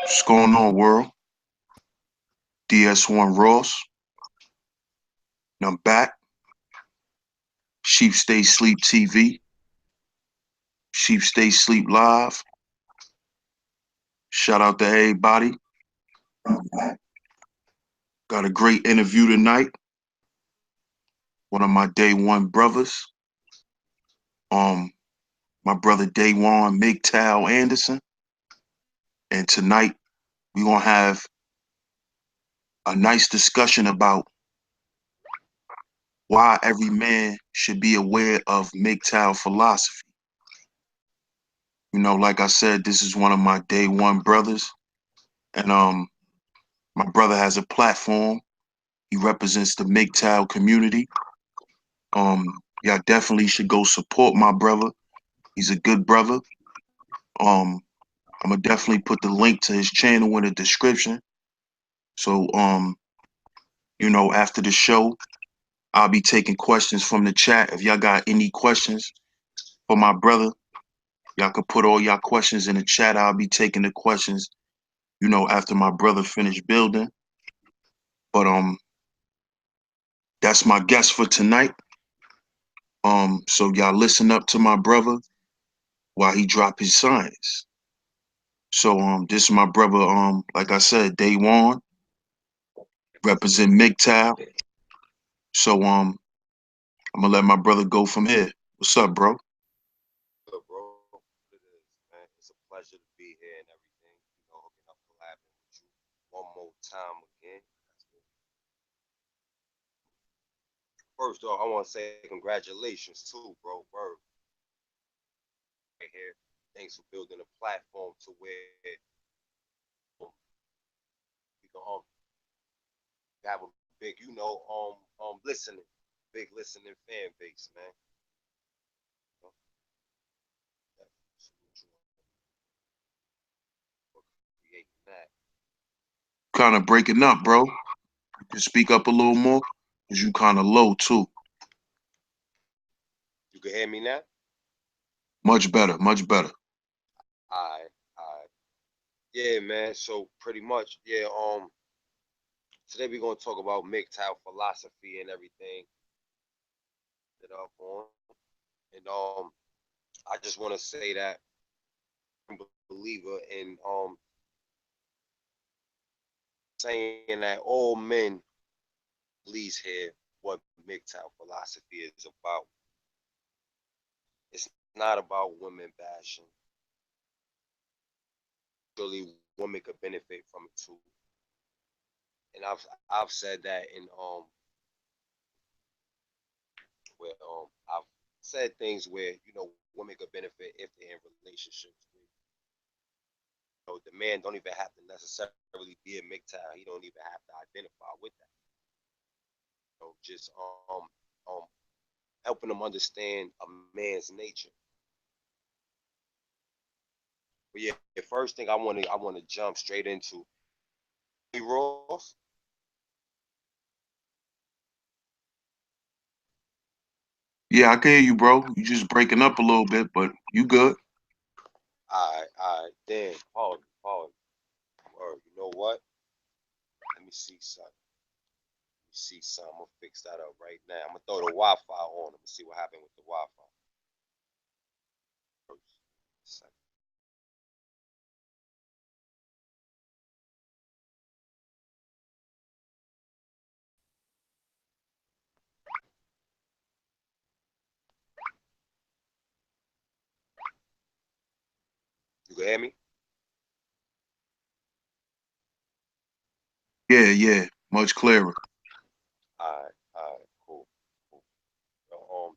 What's going on, world? DS1 Ross. And I'm back. Sheep Stay Sleep TV. Sheep Stay Sleep Live. Shout out to everybody. Got a great interview tonight. One of my Daywon brothers. Um, my brother Daywon MGTOW Anderson. And tonight we're gonna have a nice discussion about why every man should be aware of MGTOW philosophy. You know, like I said, this is one of my Day1 brothers. And my brother has a platform. He represents the MGTOW community. Um, y'all definitely should go support my brother. He's a good brother. Um, I'm gonna definitely put the link to his channel in the description. So, after the show, I'll be taking questions from the chat. If y'all got any questions for my brother, y'all could put all y'all questions in the chat. I'll be taking the questions, after my brother finished building. But that's my guest for tonight. So y'all listen up to my brother while he drop his science. So this is my brother, like I said, Daywon, represent MGTOW. So I'm gonna let my brother go from here. What's up, bro? Good, bro. It is, man. It's a pleasure to be here and everything. Hooking up, collabing with you one more time again. First off, I want to say congratulations too, bro. Word right here. Thanks for building a platform to where we can have a big, listening, big listening fan base, man. You know, for creating that. Kind of breaking up, bro. You can speak up a little more, cause you kind of low too. You can hear me now? Much better, much better. Alright. Yeah, man. So pretty much, yeah. Today we're gonna talk about MGTOW philosophy and everything that up on. And I just want to say that I'm a believer in saying that all men please hear what MGTOW philosophy is about. It's not about women bashing. Surely women could benefit from it too. And I've said that in where I've said things where women could benefit if they're in relationships with the man don't even have to necessarily be a MGTOW. He don't even have to identify with that. Just um helping them understand a man's nature. But yeah, the first thing I want to jump straight into Ross. Yeah, I can hear you, bro. You just breaking up a little bit, but you good. All right, then pardon. Or you know what? Let me see something. Let me see something. I'm gonna fix that up right now. I'm gonna throw the Wi-Fi on. I'm gonna see what happened with the Wi-Fi. First. You can hear me? Yeah, yeah, much clearer. All right, cool. So,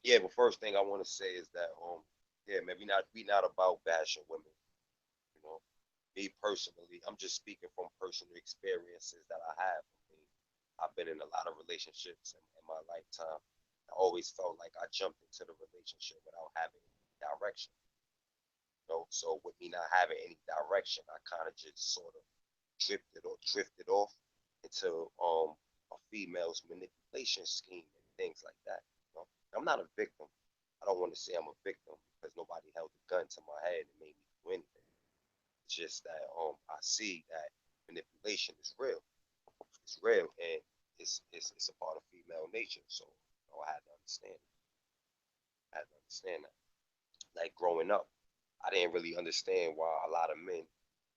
yeah, but first thing I want to say is that yeah, man, we not about bashing women. You know, me personally, I'm just speaking from personal experiences that I have. I mean, I've been in a lot of relationships in my lifetime. I always felt like I jumped into the relationship without having direction. So with me not having any direction, I kind of just sort of drifted off into a female's manipulation scheme and things like that. I'm not a victim. I don't want to say I'm a victim because nobody held a gun to my head and made me do anything. just that I see that manipulation is real. It's real, and it's a part of female nature. So I had to understand it. I had to understand that. Like growing up, I didn't really understand why a lot of men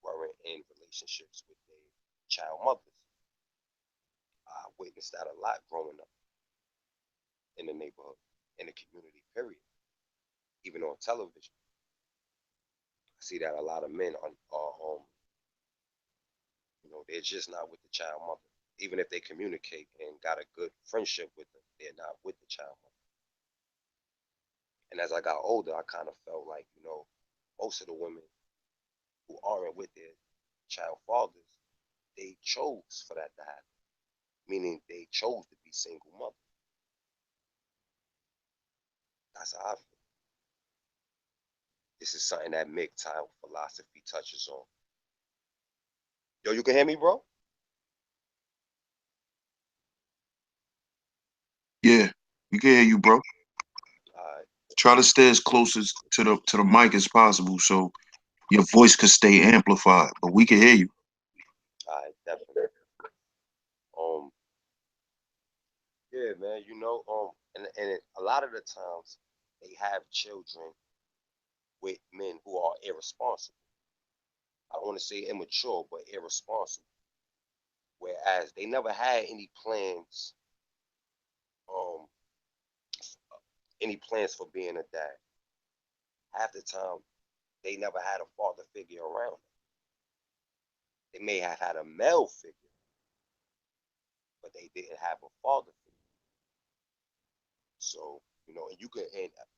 weren't in relationships with their child mothers. I witnessed that a lot growing up in the neighborhood, in the community, period. Even on television, I see that a lot of men they're just not with the child mother. Even if they communicate and got a good friendship with them, they're not with the child mother. And as I got older, I kind of felt like, most of the women who aren't with their child fathers, they chose for that to happen, meaning they chose to be single mothers. That's how I feel. This is something that MGTOW philosophy touches on. Yo, you can hear me, bro? Yeah, we can hear you, bro. All right, Try to stay as close as to the mic as possible so your voice could stay amplified. But we can hear you. all right, definitely. Um, yeah, man, and a lot of the times they have children with men who are irresponsible. I don't want to say immature, but irresponsible. Whereas they never had um, any plans for being a dad. Half the time, they never had a father figure around them. They may have had a male figure, but they didn't have a father figure. So, and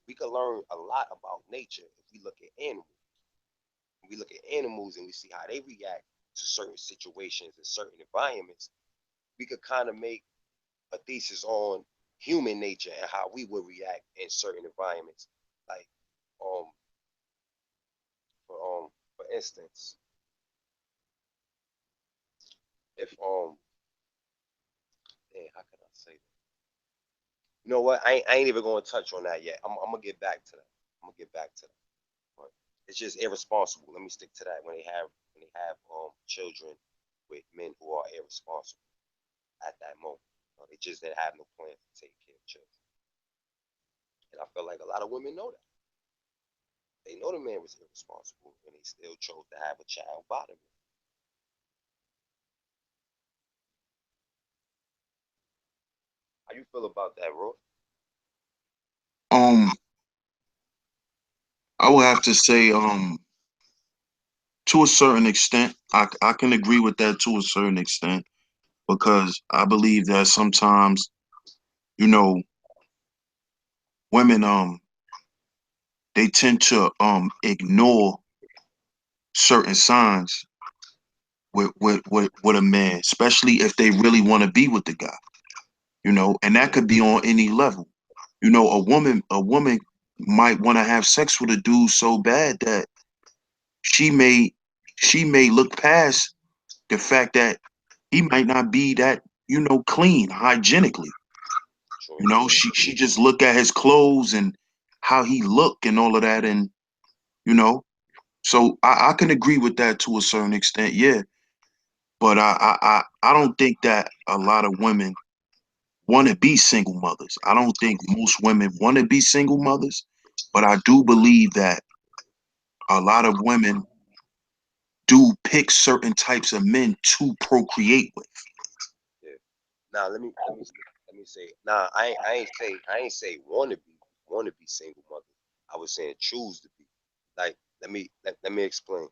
we can learn a lot about nature if we look at animals. When we look at animals and we see how they react to certain situations and certain environments, we could kind of make a thesis on human nature and how we would react in certain environments. Like, um, for instance, if how can I say that? You know what? I ain't even going to touch on that yet. I'm gonna get back to that. I'm gonna get back to that. But it's just irresponsible. Let me stick to that. When they have children with men who are irresponsible at that moment, they just didn't have no plan to take care of children. And I feel like a lot of women know that. They know the man was irresponsible, and they still chose to have a child by the man. How you feel about that, Roy? Um, I would have to say, to a certain extent, I can agree with that to a certain extent because I believe that sometimes, you know, women they tend to ignore certain signs with a man, especially if they really want to be with the guy, and that could be on any level. A woman might want to have sex with a dude so bad that she may she may look past the fact that he might not be that, clean hygienically. True. She just look at his clothes and how he look and all of that, and you know, so I can agree with that to a certain extent, yeah. But I don't think that a lot of women want to be single mothers. I don't think most women want to be single mothers, but I do believe that a lot of women do pick certain types of men to procreate with. Yeah. Now let me say. Nah, I ain't say want to be single mother. I was saying choose to be. Like let me explain.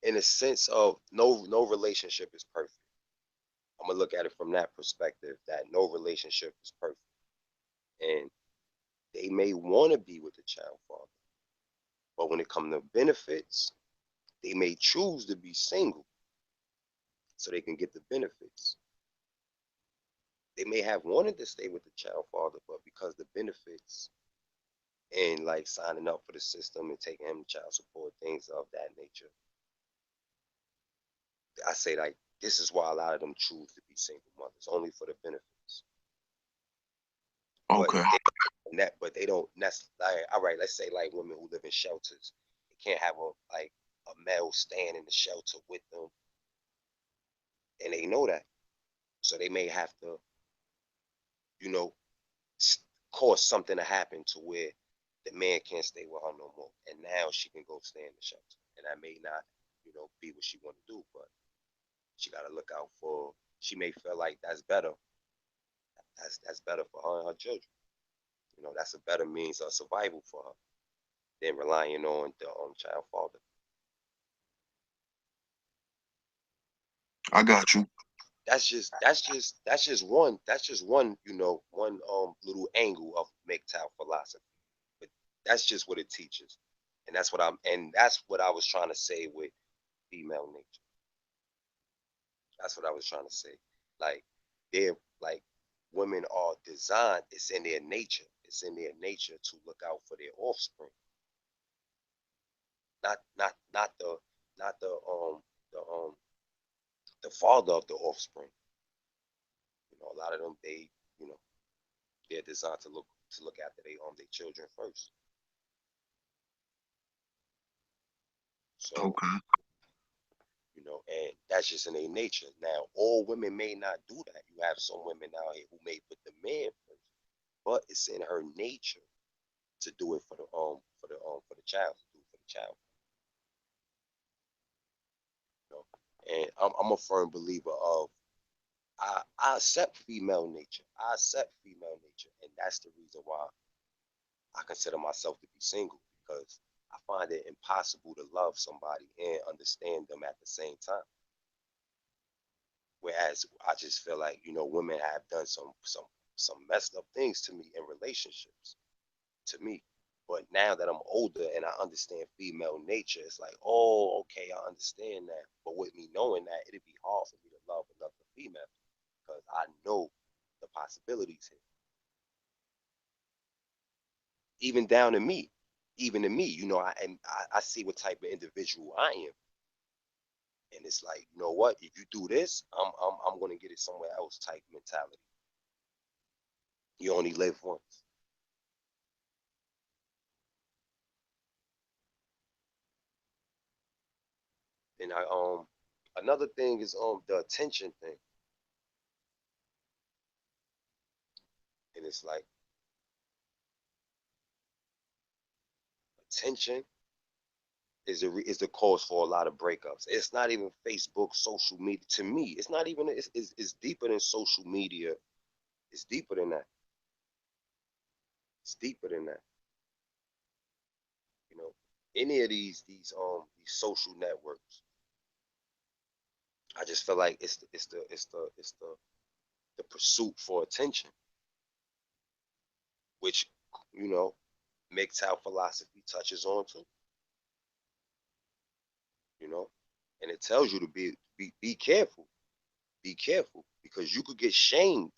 In a sense of no relationship is perfect. I'm gonna look at it from that perspective that no relationship is perfect, and they may want to be with the child father, but when it comes to benefits, they may choose to be single so they can get the benefits. They may have wanted to stay with the child father, but because the benefits and like signing up for the system and taking him child support, things of that nature, I say like this is why a lot of them choose to be single mothers only for the benefits. But Okay. they, but they don't. That's like all right. Let's say like women who live in shelters, They can't have a male staying in the shelter with them, and they know that. So they may have to, you know, cause something to happen to where the man can't stay with her no more, and now she can go stay in the shelter, and that may not, be what she want to do, but she got to look out for. She may feel like that's better. That's better for her and her children. That's a better means of survival for her than relying on the child father. I got you. That's just one one little angle of MGTOW philosophy. But that's just what it teaches, and that's what I was trying to say with female nature. That's what I was trying to say. Like they're like women are designed. It's in their nature. It's in their nature to look out for their offspring. Not the father of the offspring. A lot of them you know they're designed to look after their children first. So Okay. and that's just in their nature. Now, all women may not do that. You have some women out here who may put the man first, but it's in her nature to do it for the child, to do it for the child. You know, and I'm a firm believer of I accept female nature. I accept female nature, and that's the reason why I consider myself to be single because I find it impossible to love somebody and understand them at the same time. Whereas I just feel like women have done some messed up things to me in relationships to me. But now that I'm older and I understand female nature, it's like, oh, okay, I understand that. But with me knowing that, it'd be hard for me to love another female because I know the possibilities here. Even down to me, even to me, I see what type of individual I am. And it's like, you know what? If you do this, I'm gonna get it somewhere else type mentality. You only live once. And another thing is the attention thing. And it's like attention is the cause for a lot of breakups. It's not even Facebook, social media. To me, it's not even it's deeper than social media. It's deeper than that. It's deeper than that. You know, any of these social networks, I just feel like it's the pursuit for attention, which you know MGTOW philosophy touches on too. You know, and it tells you to be careful, be careful because you could get shamed.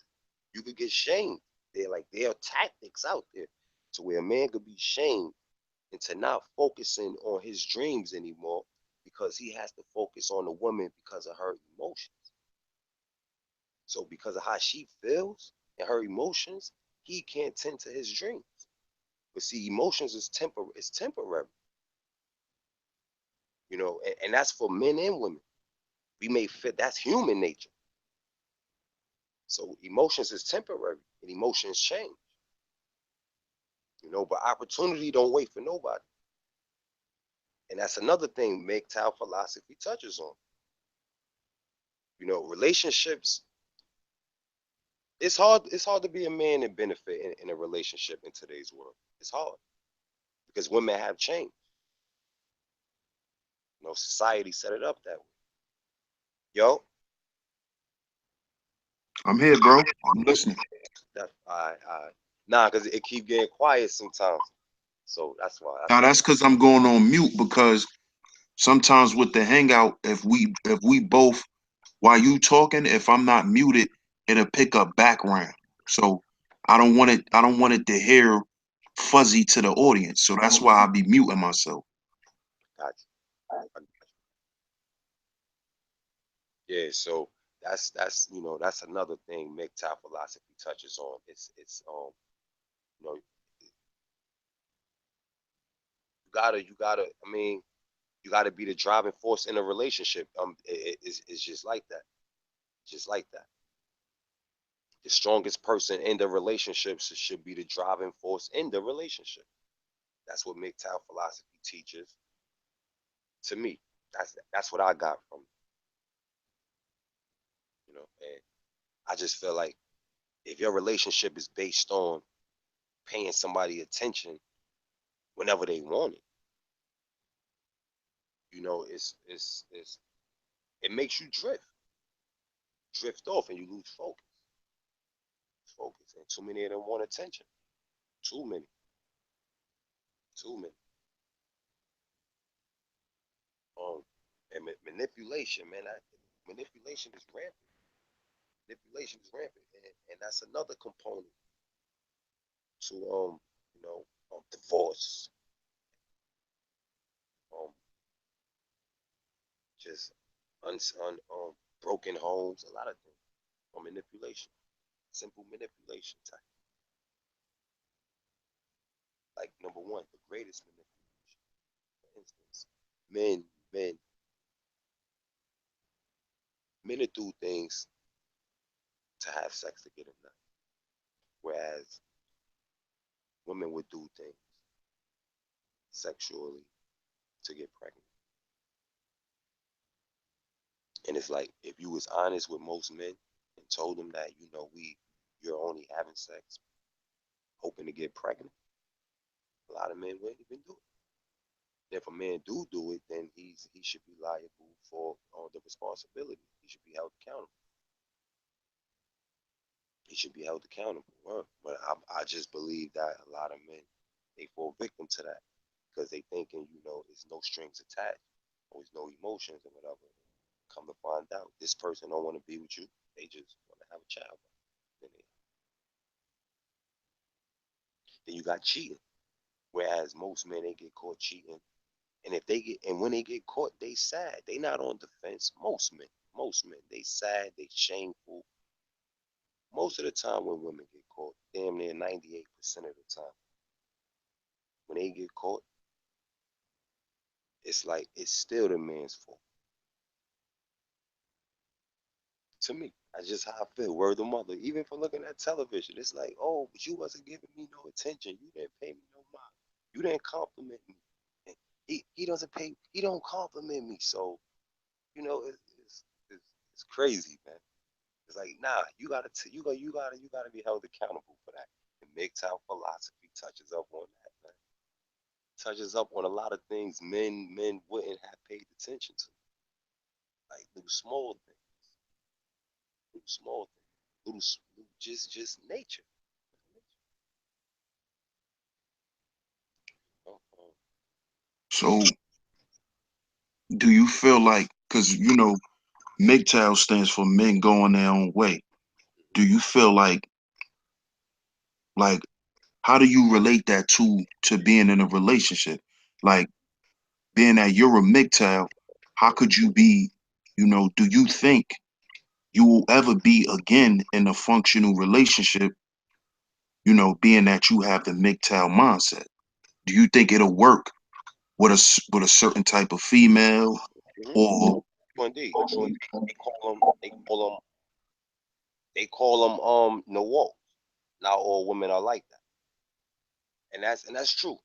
You could get shamed. There are tactics out there to where a man could be shamed into not focusing on his dreams anymore because he has to focus on the woman because of her emotions. So because of how she feels and her emotions, he can't tend to his dreams. But see, emotions is temporary, and that's for men and women. We may fit that's human nature. So emotions is temporary and emotions change. But opportunity don't wait for nobody. And that's another thing MGTOW philosophy touches on. Relationships, it's hard to be a man and benefit in a relationship in today's world. It's hard because women have changed. Society set it up that way. Yo, I'm here, bro. I'm listening. that I nah, because it keep getting quiet sometimes. So that's why. Now that's because I'm going on mute because sometimes with the hangout, if we both while you talking, if I'm not muted, it'll pick up background. So I don't want it to hear fuzzy to the audience. So that's why I be muting myself. Got you. Yeah, so that's another thing MGTOW philosophy touches on. It's you you gotta. I mean, you gotta be the driving force in a relationship. It's just like that. Just like that. The strongest person in the relationship should be the driving force in the relationship. That's what MGTOW philosophy teaches to me. That's what I got from it, and I just feel like if your relationship is based on paying somebody attention whenever they want it, it makes you drift off, and you lose focus. And too many of them want attention. Too many, too many. Um, and manipulation, man. Manipulation is rampant. Manipulation is rampant, and that's another component to divorce, um, just broken homes, a lot of things, or manipulation, simple manipulation type. Like number one, the greatest manipulation, for instance, men, men, men will do things to have sex to get a nut, whereas women would do things sexually to get pregnant. And it's like if you was honest with most men and told them that you're only having sex hoping to get pregnant, a lot of men wouldn't even do it. If a man do it, then he should be liable for the responsibility. He should be held accountable. He should be held accountable. But I just believe that a lot of men they fall victim to that because they thinking it's no strings attached or there's no emotions or whatever. Come to find out, this person don't want to be with you. They just want to have a child. Then, then you got cheating. Whereas most men they get caught cheating, and when they get caught, they sad. They not on defense. Most men, they sad. They shameful. Most of the time when women get caught, damn near 98% of the time, when they get caught, it's like it's still the man's fault. To me, that's just how I feel. Word of mother. Even for looking at television, it's like, oh, but you wasn't giving me no attention. You didn't pay me no mind. You didn't compliment me. And he doesn't pay. He don't compliment me. So it's crazy, man. It's like, nah, you gotta be held accountable for that. And MGTOW philosophy touches up on that, man. Touches up on a lot of things men wouldn't have paid attention to, like little small things, little small things, just nature. Uh-uh. So do you feel like, because MGTOW stands for men going their own way. Do you feel like how do you relate that to being in a relationship? Like being that you're a MGTOW, how could you be, do you think you will ever be again in a functional relationship, being that you have the MGTOW mindset? Do you think it'll work with a certain type of female Mm-hmm. or True indeed. True indeed. They call them no. Not all women are like that, and that's true.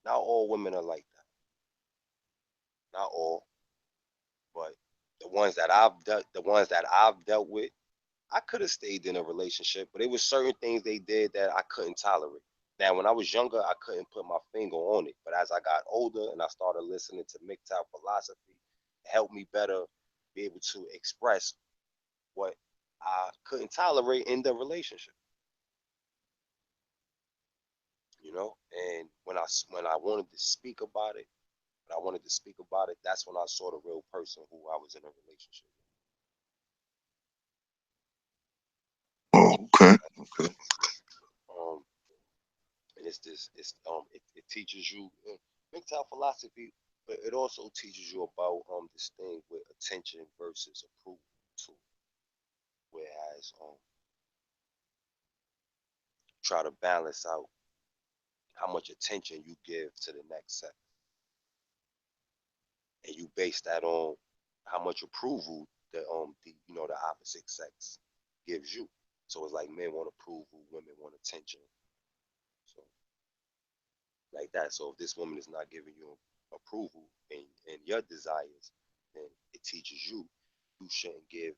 Not all women are like that. Not all, but the ones that I've dealt with, I could have stayed in a relationship, but it was certain things they did that I couldn't tolerate. Now, when I was younger, I couldn't put my finger on it, but as I got older and I started listening to MGTOW philosophy, it helped me better be able to express what I couldn't tolerate in the relationship. And when I wanted to speak about it, that's when I saw the real person who I was in a relationship oh, okay, okay. with. And it teaches you mental philosophy, but it also teaches you about this thing with attention versus approval too. Whereas try to balance out how much attention you give to the next sex. base that on how much approval the opposite sex gives you. So it's like men want approval, women want attention. So like that. So if this woman is not giving you approval and your desires, then it teaches you you shouldn't give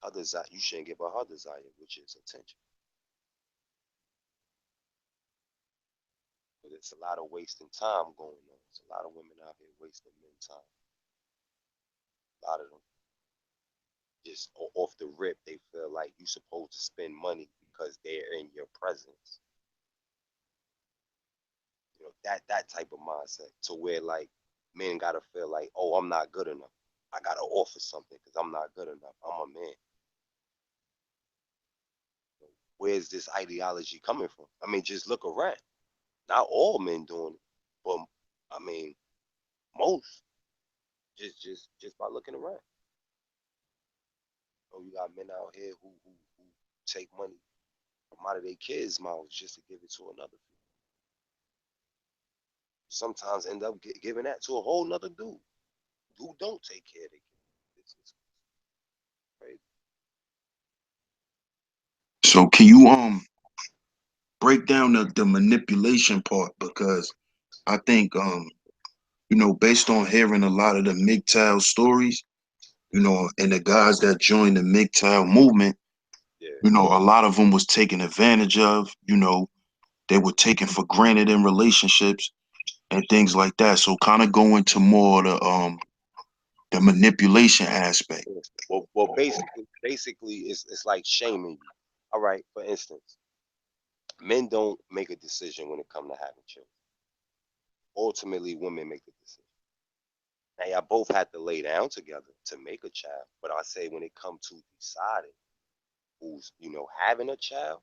her desire. You shouldn't give her her desire, which is attention. But it's a lot of wasting time going on. There's a lot of women out here wasting men's time. A lot of them just off the rip, they feel like you're supposed to spend money because they're in your presence. That type of mindset to where like men gotta feel like, oh, I'm not good enough. I gotta offer something because I'm not good enough. I'm a man. Where's this ideology coming from? I mean, just look around. Not all men doing it, but I mean, most. Just by looking around. You got men out here who take money from out of their kids' mouths just to give it to another. Sometimes end up giving that to a whole nother dude who don't take care of their kids. It's crazy. So can you break down the manipulation part? Because I think based on hearing a lot of the MGTOW stories, and the guys that joined the MGTOW movement, Yeah, a lot of them was taken advantage of. They were taken for granted in relationships and things like that. So kind of go into more of the manipulation aspect. yeah. Well, basically, it's like shaming you. All right, for instance, men don't make a decision when it comes to having children. Ultimately, women make the decision. Now, y'all both had to lay down together to make a child, but I say when it comes to deciding who's having a child,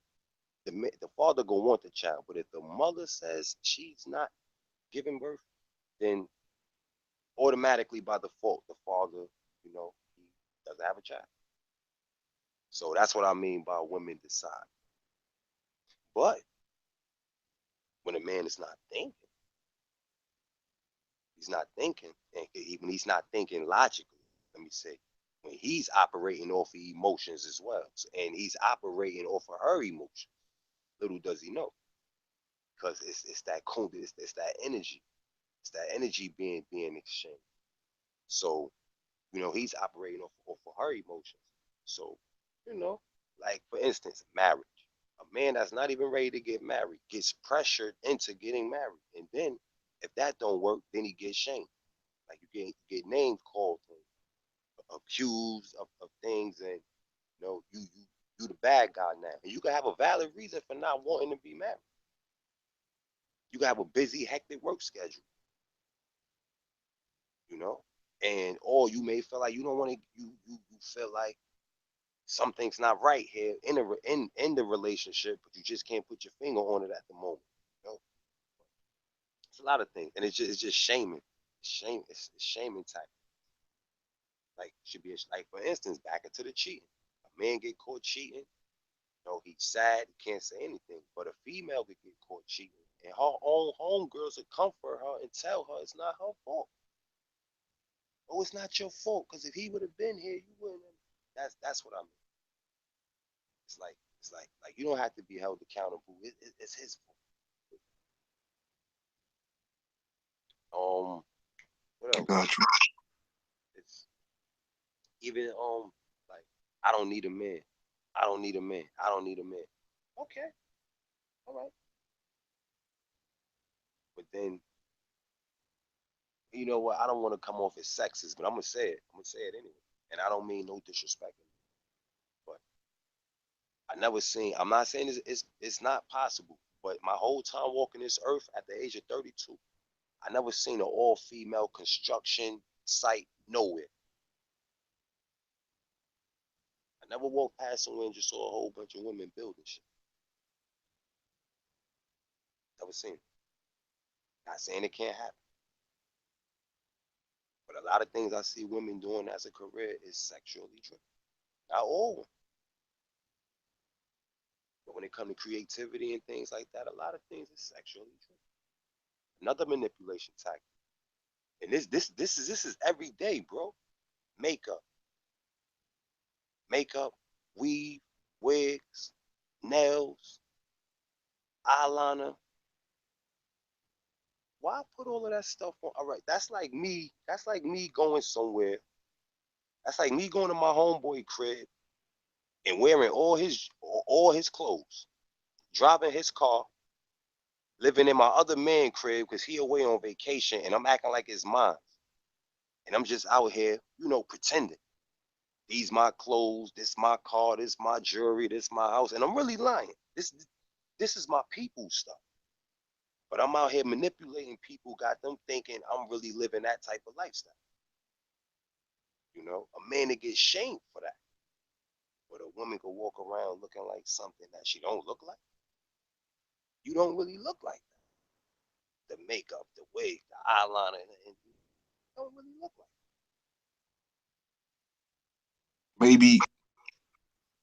the father gonna want the child, but if the mother says she's not giving birth, then automatically by default the father, he doesn't have a child. So that's what I mean by women decide. But when a man is not thinking, he's not thinking, and when he's not thinking logically, let me say, when he's operating off of emotions as well, and he's operating off of her emotions, little does he know, because it's that energy, being exchanged. So he's operating off of her emotions. So you know, like for instance, marriage. A man that's not even ready to get married gets pressured into getting married, and then if that don't work, then he gets shamed. Like you get names called, and accused of things, and you the bad guy now. And you can have a valid reason for not wanting to be married. You can have a busy, hectic work schedule, you know, or you may feel like you don't want to. You feel like something's not right here in the relationship, but you just can't put your finger on it at the moment. It's a lot of things, and it's just shaming. It's shaming type. Like should be like for instance, back into the cheating. A man get caught cheating, he's sad, he can't say anything. But a female could get caught cheating, and her own homegirls would comfort her and tell her it's not her fault. Oh, it's not your fault, because if he would have been here, you wouldn't have. That's what I mean. It's like you don't have to be held accountable. It's his fault. What I else? got you. It's even like I don't need a man. I don't need a man. I don't need a man. Okay, all right. But then you know what? I don't want to come off as sexist, but I'm gonna say it. I'm gonna say it anyway. And I don't mean no disrespect, but I never seen. I'm not saying it's not possible, but my whole time walking this earth at the age of 32, I never seen an all female construction site nowhere. I never walked past somewhere and just saw a whole bunch of women building shit. Never seen it. Not saying it can't happen, but a lot of things I see women doing as a career is sexually driven. Not all, but when it comes to creativity and things like that, a lot of things is sexually driven. Another manipulation tactic, and And this is every day, bro. Makeup, makeup, weave, wigs, nails, eyeliner. Why put all of that stuff on? All right, that's like me. That's like me going somewhere. That's like me going to my homeboy crib and wearing all his clothes, driving his car, living in my other man crib because he away on vacation, and I'm acting like it's mine, and I'm just out here, pretending. These my clothes, this my car, this my jewelry, this my house, and I'm really lying. This is my people stuff. But I'm out here manipulating people, got them thinking I'm really living that type of lifestyle. A man that gets shamed for that. But a woman could walk around looking like something that she don't look like. You don't really look like that. The makeup, the wig, the eyeliner, and you don't really look like Maybe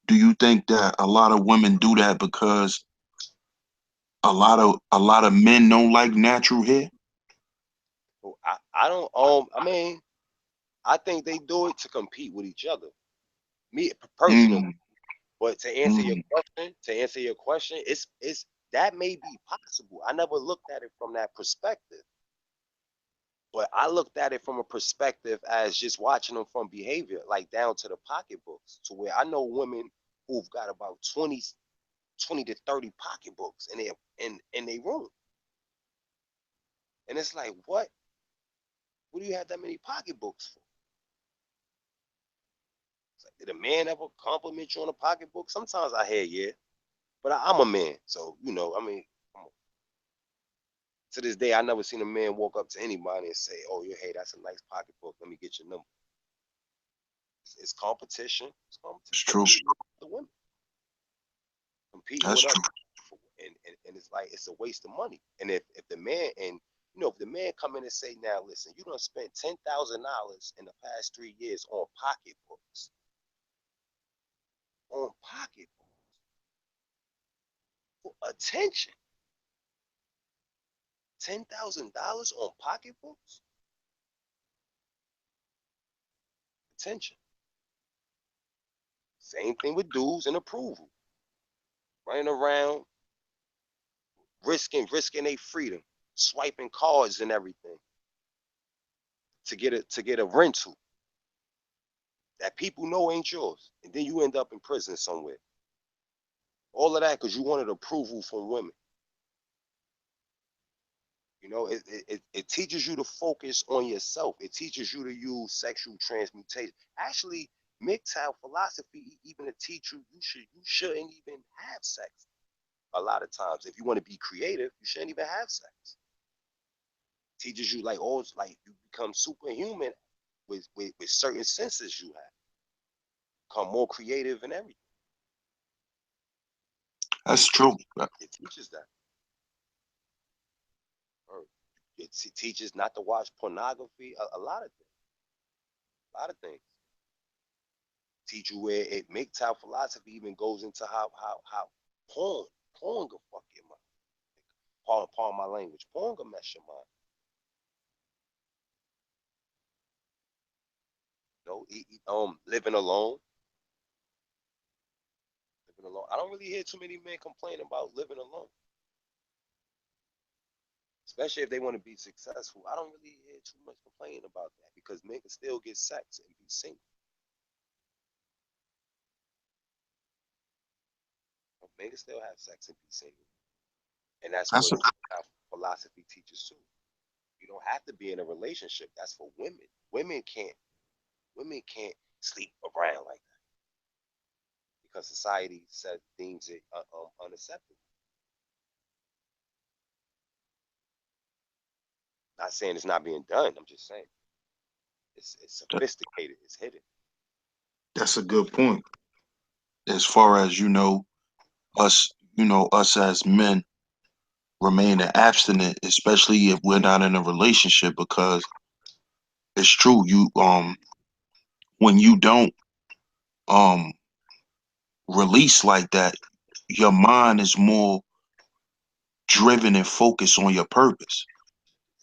do you think that a lot of women do that because a lot of men don't like natural hair? that. I don't I mean, I think they do it to compete with each other. Me personally. Mm, But mm. to answer your question, it's that may be possible. I never looked at it from that perspective. But I looked at it from a perspective as just watching them from behavior, like down to the pocketbooks, to where I know women who've got about 20 to 30 pocketbooks in their room. And it's like, what do you have that many pocketbooks for? It's like, did a man ever compliment you on a pocketbook? Sometimes I hear, yeah. But I'm a man, so I mean, to this day, I never seen a man walk up to anybody and say, "Oh, hey, that's a nice pocketbook. Let me get your number." It's competition. It's It's competition. true. Competing with the women, competing That's with us, true. and it's like it's a waste of money. And if the man and if the man come in and say, "Now listen, you don't spend $10,000 in the past 3 years on pocketbooks for attention, $10,000 on pocketbooks, attention." Same thing with dues and approval, running around risking their freedom, swiping cards and everything to get a rental that people know ain't yours, and then you end up in prison somewhere. All of that because you wanted approval from women. It teaches you to focus on yourself. It teaches you to use sexual transmutation. Actually, MGTOW philosophy even to teach you shouldn't even have sex. A lot of times, if you want to be creative, you shouldn't even have sex. Teaches you like you become superhuman with certain senses you have, become more creative and everything. That's It, true. it teaches that. It teaches not to watch pornography. A lot of things. A lot of things. Teach you where it MGTOW philosophy even goes into how porn porn can fuck your mind. Pardon my language. Porn can mess your mind. Living alone. Living alone. I don't really hear too many men complain about living alone, especially if they want to be successful. I don't really hear too much complaining about that because men can still get sex and be single. Men can still have sex and be single, and that's That's what a philosophy teaches too. You don't have to be in a relationship. That's for women. Women can't sleep around like that because society deems it unacceptable. Not saying it's not being done. I'm just saying it's that- sophisticated. It's hidden. that's a good point. As far as us as men remain abstinent, especially if we're not in a relationship, because it's true. When you don't um release like that, your mind is more driven and focused on your purpose.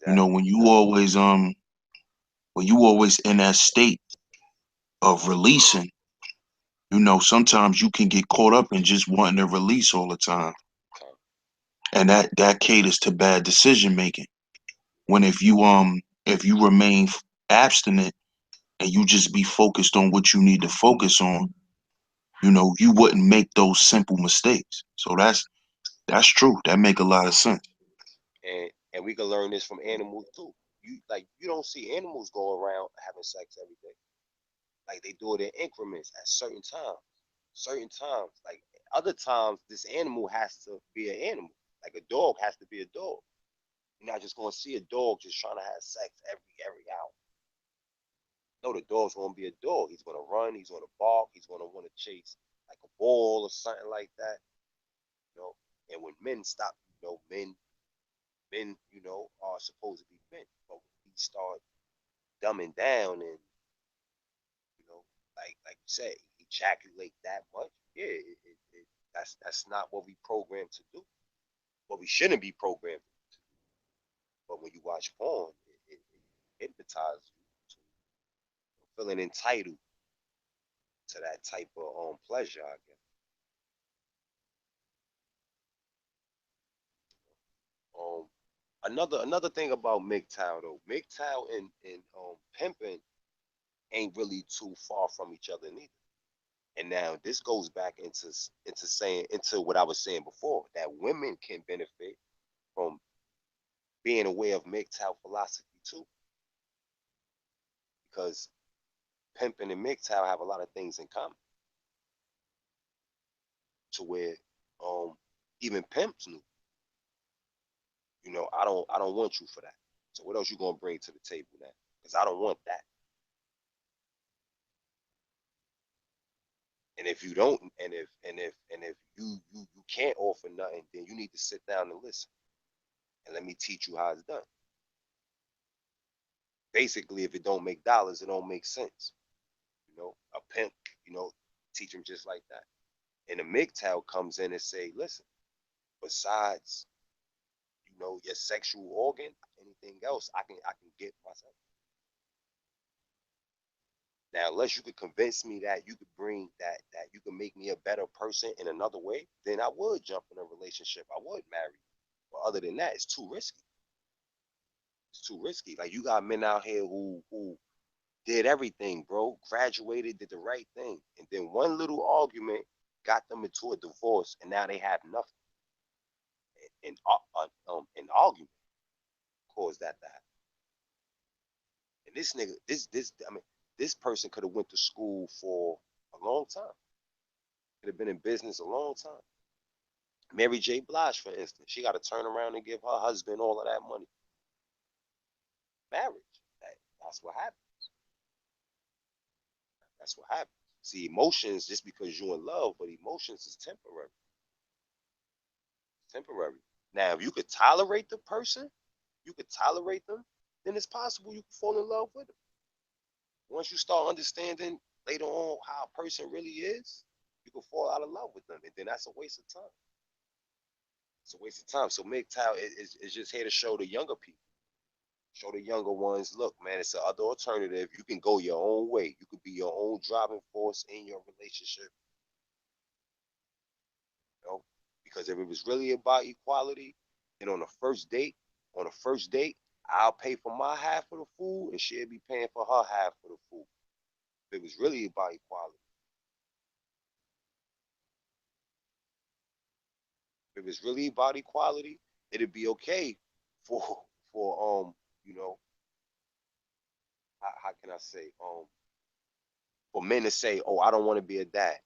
Exactly. When you always when you always in that state of releasing, you know, sometimes you can get caught up in just wanting to release all the time. And that caters to bad decision making. When if you remain abstinent and you just be focused on what you need to focus on, you know, you wouldn't make those simple mistakes. So that's true. That make a lot of sense. And we can learn this from animals too. You don't see animals go around having sex every day. Like they do it in increments at certain times. Certain times. Like other times this animal has to be an animal. Like a dog has to be a dog. You're not just gonna see a dog just trying to have sex every hour. No, the dog's gonna be a dog. He's gonna run, he's gonna bark, he's gonna want to chase like a ball or something like that. You know, and when men stop, men, are supposed to be men. But when we start dumbing down and like you say, ejaculate that much, yeah, that's not what we programmed to do. What we shouldn't be programmed to do. But when you watch porn, it hypnotizes you to feeling entitled to that type of pleasure, I guess. Um, another thing about MGTOW though, MGTOW and pimping ain't really too far from each other neither. And now this goes back into what I was saying before, that women can benefit from being aware of MGTOW philosophy too, because pimping and MGTOW have a lot of things in common. To where um even pimps knew, I don't want you for that. So what else you gonna bring to the table now? Because I don't want that. And if you don't, and if you can't offer nothing, then you need to sit down and listen and let me teach you how it's done. Basically, if it don't make dollars, it don't make sense. A pimp, you know, teach them just like that. And the MGTOW comes in and say, listen, besides, your sexual organ, anything else, I can get myself. Now, unless you could convince me that you could bring that you can make me a better person in another way, then I would jump in a relationship. I would marry. But other than that, it's too risky. It's too risky. Like you got men out here who did everything, bro. Graduated, did the right thing, and then one little argument got them into a divorce, and now they have nothing. And argument caused that to happen. And this nigga, this person could have went to school for a long time. Could have been in business a long time. Mary J. Blige, for instance, she got to turn around and give her husband all of that money. Marriage. That's what happened. That's what happened. See, emotions, just because you're in love, but emotions is temporary. Temporary. Now, if you could tolerate the person, you could tolerate them, then it's possible you can fall in love with them. Once you start understanding later on how a person really is, you can fall out of love with them, and then that's a waste of time. It's a waste of time. So MGTOW is just here to show the younger people, show the younger ones, look, man, it's another alternative. You can go your own way. You could be your own driving force in your relationship. You know, because if it was really about equality, then on the first date, I'll pay for my half of the food, and she'll be paying for her half of the food. If it was really about equality, if it was really about equality, it'd be okay for you know, how can I say, for men to say, oh, I don't want to be a dad,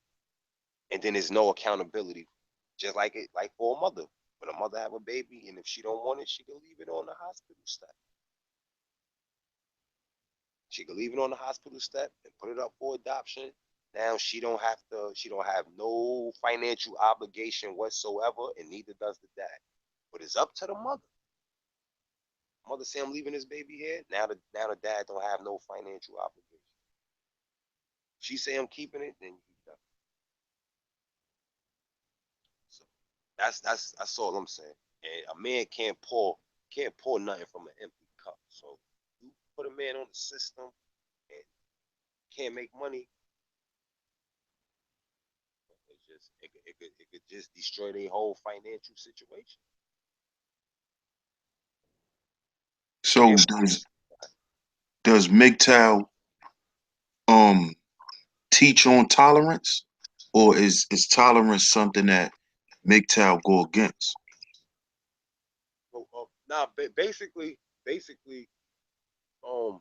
and then there's no accountability, just like for a mother. When a mother have a baby, and if she don't want it, she can leave it on the hospital step. She can leave it on the hospital step and put it up for adoption. Now she don't have no financial obligation whatsoever, and neither does the dad. But it's up to the mother. Mother say I'm leaving this baby here. Now the dad don't have no financial obligation. She say I'm keeping it, then he does. So that's all I'm saying. And a man can't pour nothing from an empty cup. So you put a man on the system and can't make money, it could just destroy their whole financial situation. And So then does MGTOW um teach on tolerance, or is tolerance something that MGTOW go against? now basically, um,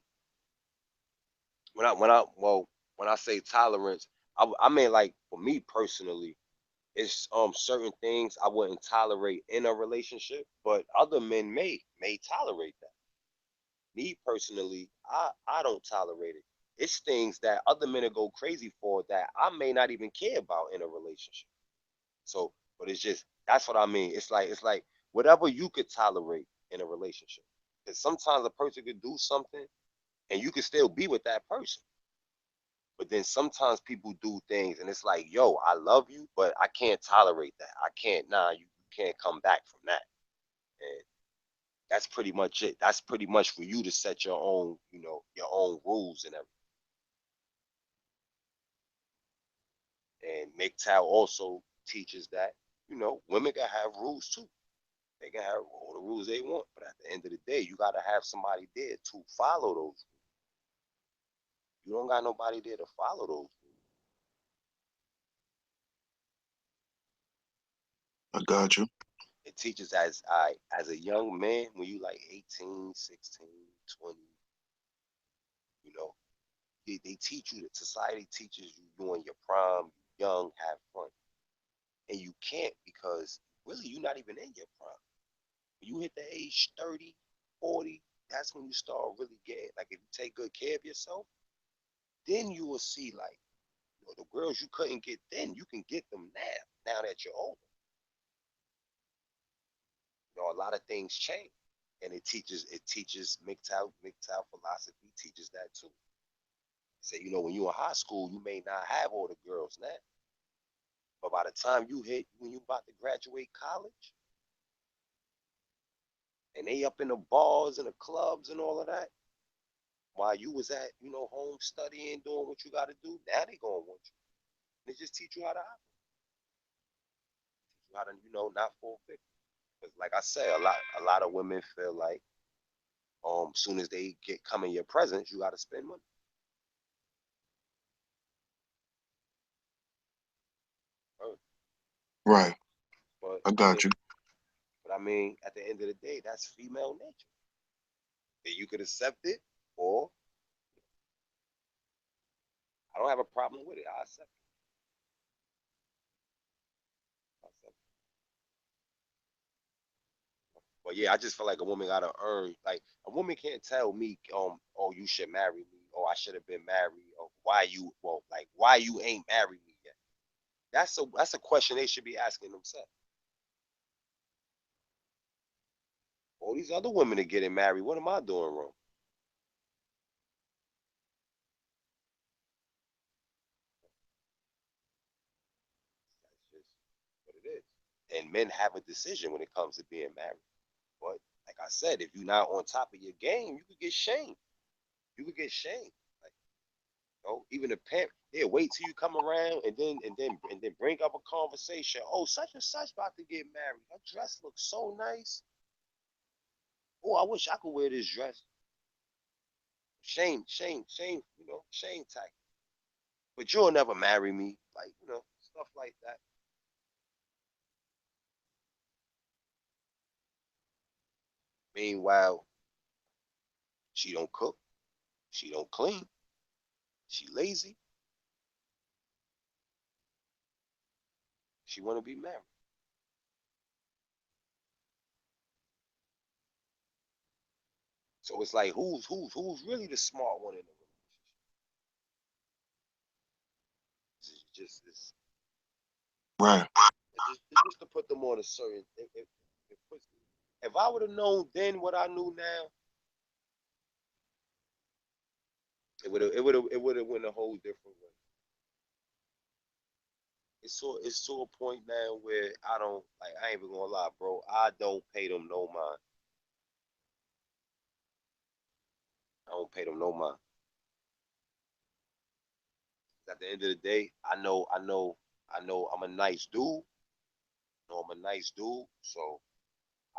when I say tolerance, I mean like for me personally, it's certain things I wouldn't tolerate in a relationship, but other men may tolerate that. Me personally, I don't tolerate it. It's things that other men will go crazy for that I may not even care about in a relationship. So, but it's just that's what I mean. It's like whatever you could tolerate in a relationship. Because sometimes a person could do something and you can still be with that person. But then sometimes people do things and it's like, yo, I love you, but I can't tolerate that. I can't, nah, you can't come back from that. And that's pretty much it. That's pretty much for you to set your own, your own rules and everything. And MGTOW also teaches that, women can have rules too. They can have all the rules they want, but at the end of the day, you got to have somebody there to follow those. You don't got nobody there to follow those. I got you. It teaches as a young man when you like 18, 16, 20, you know, they teach you that society teaches you you're in your prime, young, have fun. And you can't because really you're not even in your prime. When you hit the age 30, 40, that's when you start really getting, like if you take good care of yourself, then you will see like, the girls you couldn't get then, you can get them now that you're older. A lot of things change. And it teaches MGTOW philosophy teaches that too. Say, when you're in high school, you may not have all the girls now. But by the time when you about to graduate college, and they up in the bars and the clubs and all of that, while you was at, home studying, doing what you got to do, now they gonna want you. They just teach you how to operate, teach you how to, not fall victim. Because like I said, a lot of women feel like, soon as they come in your presence, you got to spend money. Right? Right. But I I mean, got you. at the end of the day, that's female nature. And you could accept it, or I don't have a problem with it. I accept it. I accept it. But yeah, I just feel like a woman gotta earn. Like a woman can't tell me, oh, you should marry me, or I should have been married, or why you ain't married me yet. That's a question they should be asking themselves. All these other women are getting married. What am I doing wrong? That's just what it is. And men have a decision when it comes to being married. But like I said, if you're not on top of your game, you could get shamed. You could get shamed. Like, even the parent, they wait till you come around and then bring up a conversation. Oh, such and such about to get married. Her dress looks so nice. Oh, I wish I could wear this dress. Shame, shame, shame, shame tactic. But you'll never marry me. Like, stuff like that. Meanwhile, she don't cook, she don't clean, she lazy, she wanna be married. So it's like who's really the smart one in the relationship? Right. It's just to put them on a certain. If I would have known then what I knew now, it would have went a whole different way. It's to a point now where I don't like. I ain't even gonna lie, bro. I don't pay them no mind. I don't pay them no mind. At the end of the day, I know I'm a nice dude. I'm a nice dude. So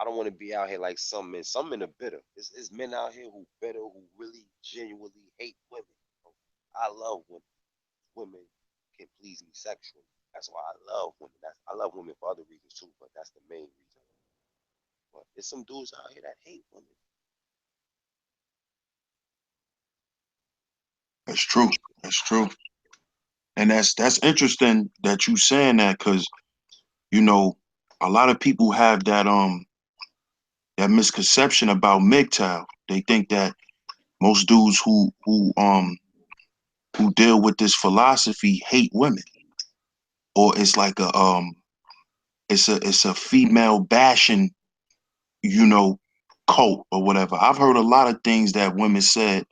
I don't want to be out here like some men. Some men are bitter. It's men out here who bitter, who really genuinely hate women. I love women. Women can please me sexually. That's why I love women. I love women for other reasons too, but that's the main reason. But there's some dudes out here that hate women. That's true. That's true. And that's interesting that you saying that because you know a lot of people have that misconception about MGTOW. They think that most dudes who deal with this philosophy hate women, or it's like it's a female bashing, you know, cult or whatever. I've heard a lot of things that women said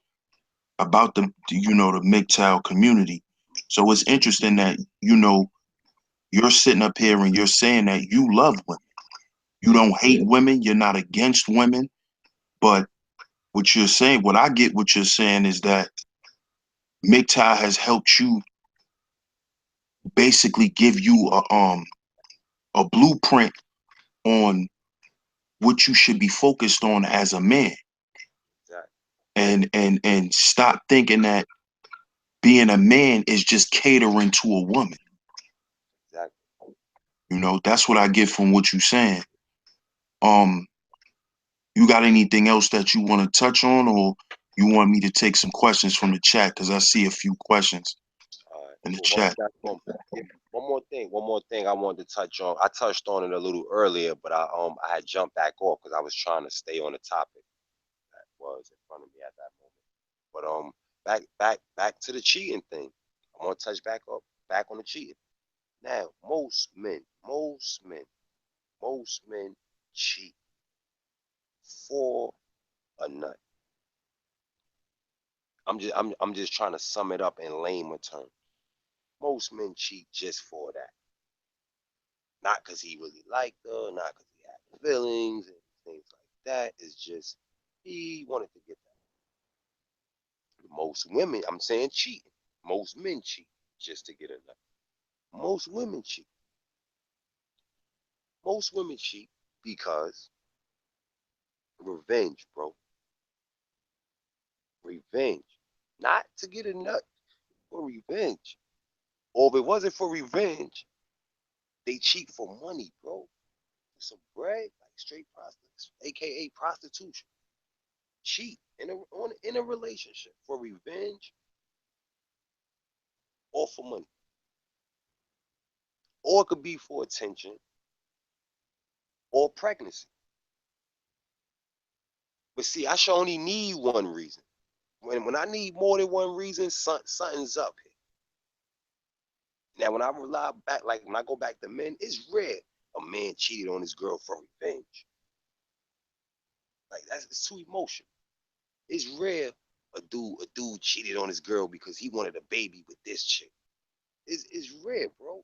about the MGTOW community. So it's interesting that you're sitting up here and you're saying that you love women. You Yeah, don't hate women. You're not against women. But what you're saying, what I get, what you're saying is that MGTOW has helped you basically give you a blueprint on what you should be focused on as a man, exactly, and stop thinking that being a man is just catering to a woman. exactly. That's what I get from what you're saying. Um, you got anything else that you want to touch on, or you want me to take some questions from the chat? Because I see a few questions All right, in the cool. chat. Yeah, one more thing I wanted to touch on. I touched on it a little earlier, but I had jumped back off because I was trying to stay on the topic that was in front of me at that moment. But back to the cheating thing. I want to touch back on the cheating. Now, most men cheat for a nut. I'm just trying to sum it up in layman terms. Most men cheat just for that. Not because he really liked her, not because he had feelings and things like that. It's just he wanted to get that. Most women, I'm saying cheating. Most men cheat just to get a nut. Most women cheat. Most women cheat because revenge, bro. Revenge. Not to get a nut, for revenge. Or if it wasn't for revenge, they cheat for money, bro. For some bread, like straight prostitutes, aka prostitution. Cheat in a relationship for revenge or for money. Or it could be for attention or pregnancy. But see, I should only need one reason. When I need more than one reason, something's up here. Now, when I rely back, like when I go back to men, it's rare a man cheated on his girl for revenge. Like it's too emotional. It's rare a dude cheated on his girl because he wanted a baby with this chick. It's rare, bro.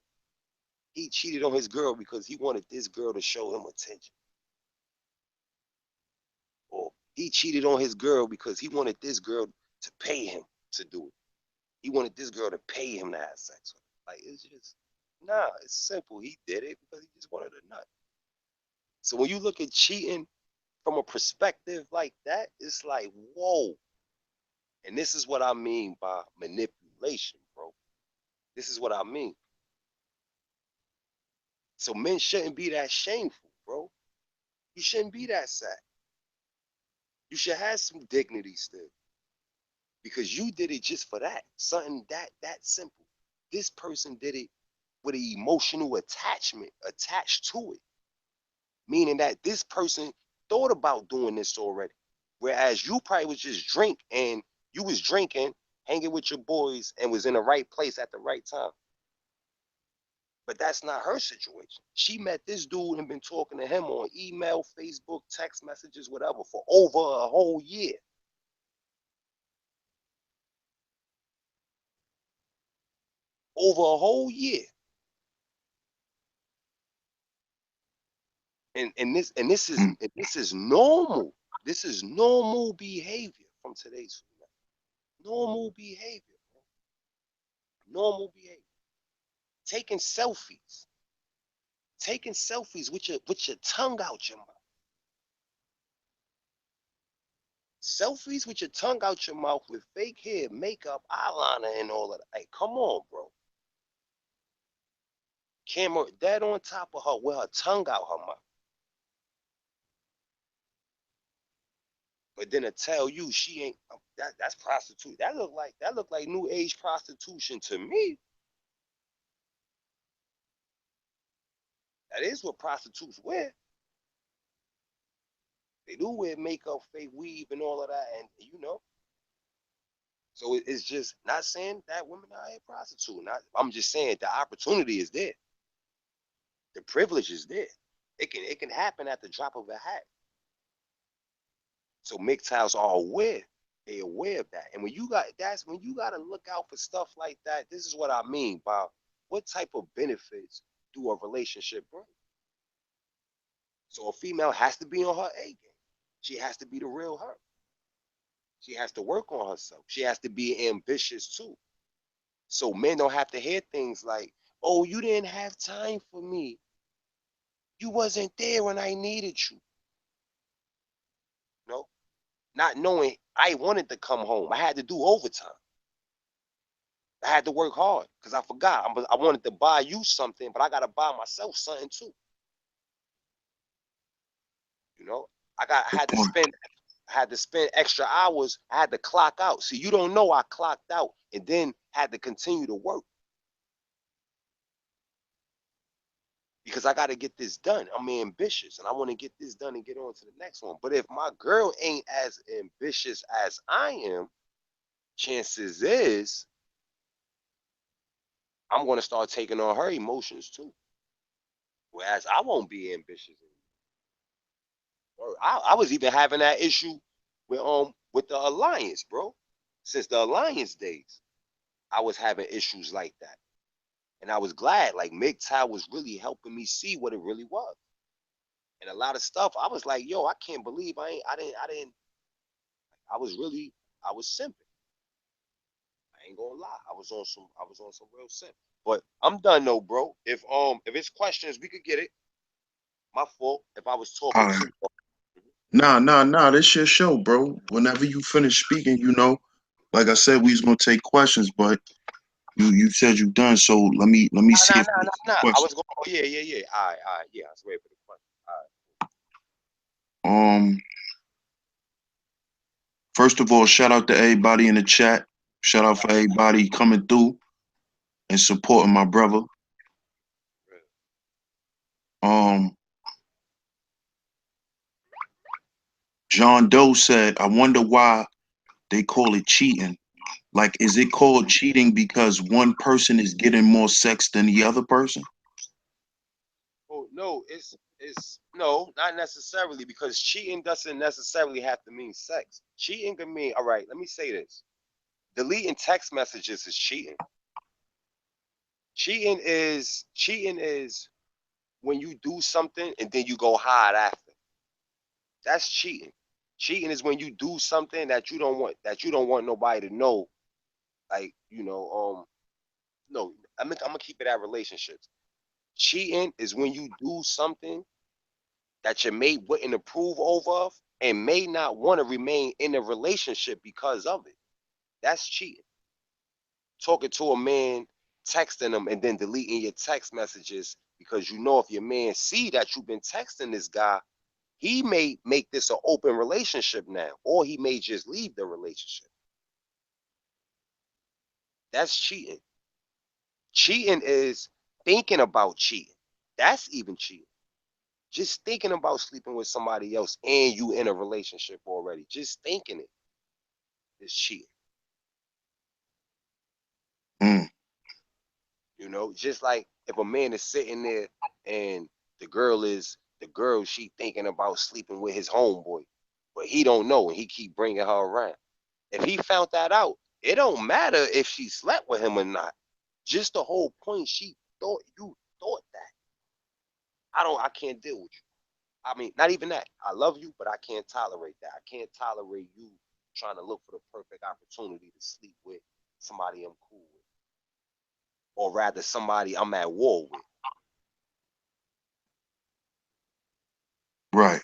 He cheated on his girl because he wanted this girl to show him attention. Or he cheated on his girl because he wanted this girl to pay him to do it. He wanted this girl to pay him to have sex with her. Like it's just it's simple. He did it because he just wanted a nut. So when you look at cheating from a perspective like that, it's like, whoa. And this is what I mean by manipulation, bro. This is what I mean. So men shouldn't be that shameful, bro. You shouldn't be that sad. You should have some dignity still. Because you did it just for that. Something that simple. This person did it with an emotional attachment attached to it. Meaning that this person thought about doing this already. Whereas you probably was just you was drinking, hanging with your boys, and was in the right place at the right time. But that's not her situation. She met this dude and been talking to him on email, Facebook, text messages, whatever, for over a whole year. Over a whole year. And this is Mm. and this is normal. This is normal behavior from from today's female. Normal behavior, bro. Normal behavior. Taking selfies. Taking selfies with your tongue out your mouth. Selfies with your tongue out your mouth with fake hair, makeup, eyeliner, and all of that. Hey, come on, bro. Camera dead on top of her with her tongue out her mouth. But then to tell you she ain't that's prostitute. That look like new age prostitution to me. That is what prostitutes wear. They do wear makeup, fake weave, and all of that, and So it's just not saying that women are a prostitute. I'm just saying the opportunity is there. The privilege is there. It can happen at the drop of a hat. So MGTOWs are aware. They aware of that. And when you gotta look out for stuff like that. This is what I mean by what type of benefits do a relationship bring? So a female has to be on her A game. She has to be the real her. She has to work on herself. She has to be ambitious too. So men don't have to hear things like, oh, you didn't have time for me. You wasn't there when I needed you. No, not knowing I wanted to come home. I had to do overtime. I had to work hard because I forgot. I wanted to buy you something, but I got to buy myself something too. I Good had to point. spend extra hours. I had to clock out. See, you don't know I clocked out and then had to continue to work because I got to get this done. I'm ambitious and I want to get this done and get on to the next one. But if my girl ain't as ambitious as I am, chances is I'm going to start taking on her emotions too. Whereas I won't be ambitious anymore. I was even having that issue with the alliance, bro. Since the alliance days, I was having issues like that. And I was glad, like MGTOW was really helping me see what it really was. And a lot of stuff, I was like, yo, I can't believe I was really, I was simping. I ain't gonna lie. I was on some real simp. But I'm done though, bro. If it's questions, we could get it. My fault if I was talking All right. too long. Nah. This your show, bro. Whenever you finish speaking, like I said, we was gonna take questions, but you said you done. So let me see if there's Nah. a I question. was going, oh, yeah. All right. Yeah, I was ready for the question. All Um, First of all, shout out to everybody in the chat. Shout out for everybody coming through and supporting my brother. right. Um, John Doe said, I wonder why they call it cheating. Like, is it called cheating because one person is getting more sex than the other person? Oh no, it's no, not necessarily because cheating doesn't necessarily have to mean sex. Cheating can mean, all right, let me say this. Deleting text messages is cheating. Cheating is when you do something and then you go hide after. That's cheating. Cheating is when you do something that you don't want nobody to know. Like, no, I'm gonna keep it at relationships. Cheating is when you do something that your mate wouldn't approve of and may not want to remain in a relationship because of it. That's cheating. Talking to a man, texting him, and then deleting your text messages because you know if your man see that you've been texting this guy, he may make this an open relationship now, or he may just leave the relationship. That's cheating. Cheating is thinking about cheating. That's even cheating. Just thinking about sleeping with somebody else and you in a relationship already. Just thinking it is cheating. Mm, Just like if a man is sitting there and the girl she thinking about sleeping with his homeboy, but he don't know and he keep bringing her around. If he found that out, it don't matter if she slept with him or not. Just the whole point she thought you thought that. I can't deal with you. I mean, not even that. I love you, but I can't tolerate that. I can't tolerate you trying to look for the perfect opportunity to sleep with somebody I'm cool with, or rather somebody I'm at war with. Right.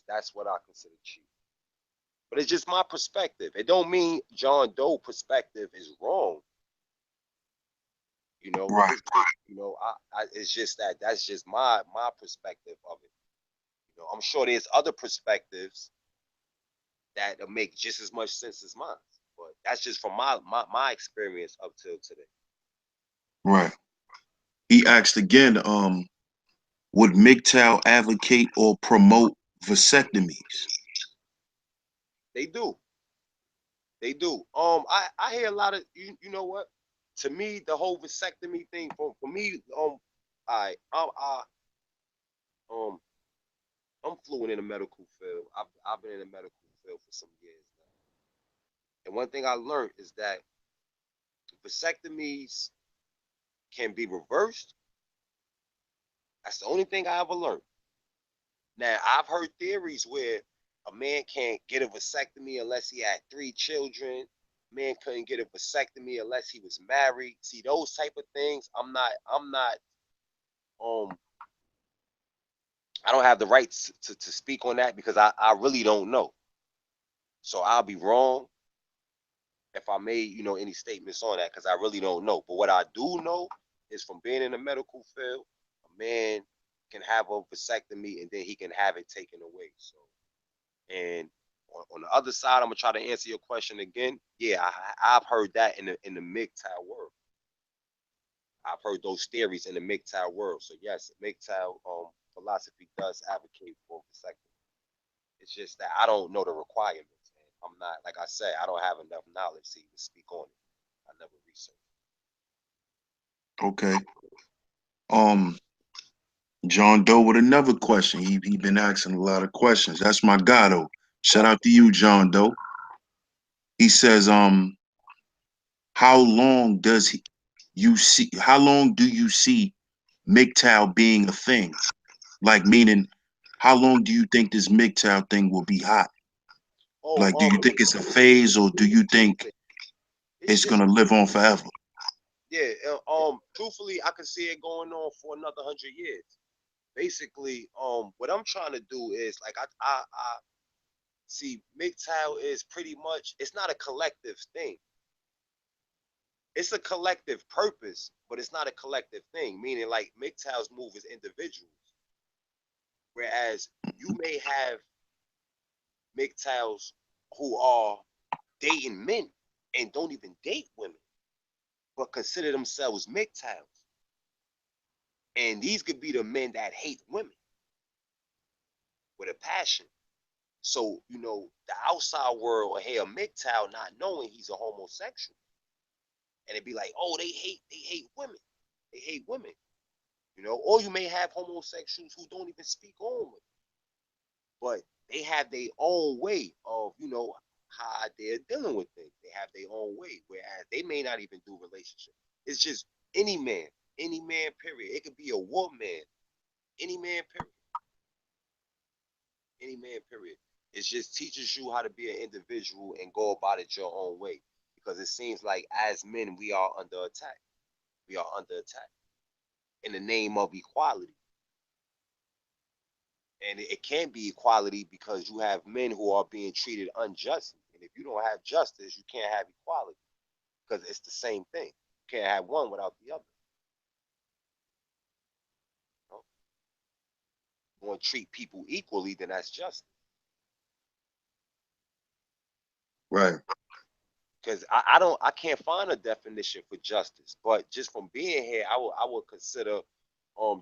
That's what I consider cheap. But it's just my perspective. It don't mean John Doe perspective is wrong. Right. It's just that's just my perspective of it. I'm sure there's other perspectives that make just as much sense as mine. But that's just from my experience up till today. Right. He asked again, would MGTOW advocate or promote vasectomies? They do. They do. I hear a lot of you know what? To me, the whole vasectomy thing for me, I um I'm fluent in the medical field. I've been in the medical field for some years now. And one thing I learned is that vasectomies can be reversed. That's the only thing I ever learned. Now, I've heard theories where a man can't get a vasectomy unless he had 3 children. A man couldn't get a vasectomy unless he was married. See, those type of things, I'm not um I don't have the rights to speak on that because I really don't know. So I'll be wrong if I made, any statements on that because I really don't know. But what I do know is from being in the medical field, a man can have a vasectomy and then he can have it taken away. So, and on the other side, I'm gonna try to answer your question again. Yeah, I've heard that in the MGTOW world. I've heard those theories in the MGTOW world. So yes, MGTOW philosophy does advocate for vasectomy. It's just that I don't know the requirements. And I'm not, like I said, I don't have enough knowledge to even speak on it. I never researched. Okay. Um, John Doe with another question. He been asking a lot of questions. That's my guy though. Shout out to you, John Doe. He says, how long does how long do you see MGTOW being a thing? Like meaning, how long do you think this MGTOW thing will be hot? Oh, Like, do you think it's a phase or do you think it's it's gonna live on forever? yeah. Truthfully, I can see it going on for another 100 years. Basically, what I'm trying to do is like I see MGTOW is pretty much it's not a collective thing. It's a collective purpose, but it's not a collective thing. Meaning, like MGTOWs move as individuals, whereas you may have MGTOWs who are dating men and don't even date women, but consider themselves MGTOWs. And these could be the men that hate women with a passion. So, the outside world will hear a MGTOW not knowing he's a homosexual. And it'd be like, oh, they hate women. They hate women. Or you may have homosexuals who don't even speak on women, but they have their own way of, how they're dealing with things. They have their own way, whereas they may not even do relationships. It's just any man, period. It could be a woman, any man, period. Any man, period. It just teaches you how to be an individual and go about it your own way. Because it seems like as men, we are under attack. We are under attack in the name of equality. And it can't be equality because you have men who are being treated unjustly. And if you don't have justice, you can't have equality because it's the same thing. You can't have one without the other. You know? You want to treat people equally, then that's justice. Right. Because I can't find a definition for justice. But just from being here, I would consider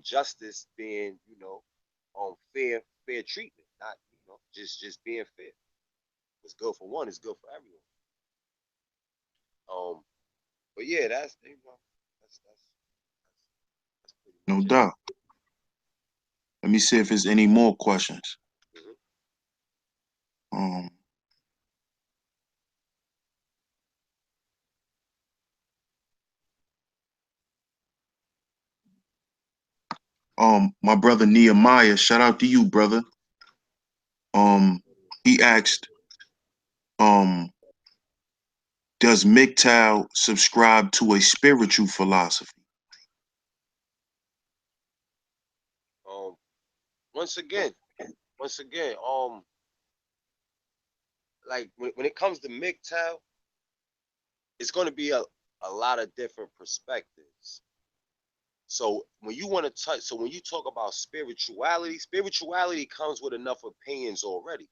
justice being, fair treatment, not, just being fair. What's good for one is good for everyone. Um, but yeah, that's pretty No much it. doubt. Let me see if there's any more questions. Mm-hmm. Um, my brother Nehemiah, shout out to you, brother. Um, he asked, Um, does MGTOW subscribe to a spiritual philosophy? Um, once again, once again, like when it comes to MGTOW, it's going to be a lot of different perspectives. So when you want to touch, so when you talk about spirituality, spirituality comes with enough opinions already,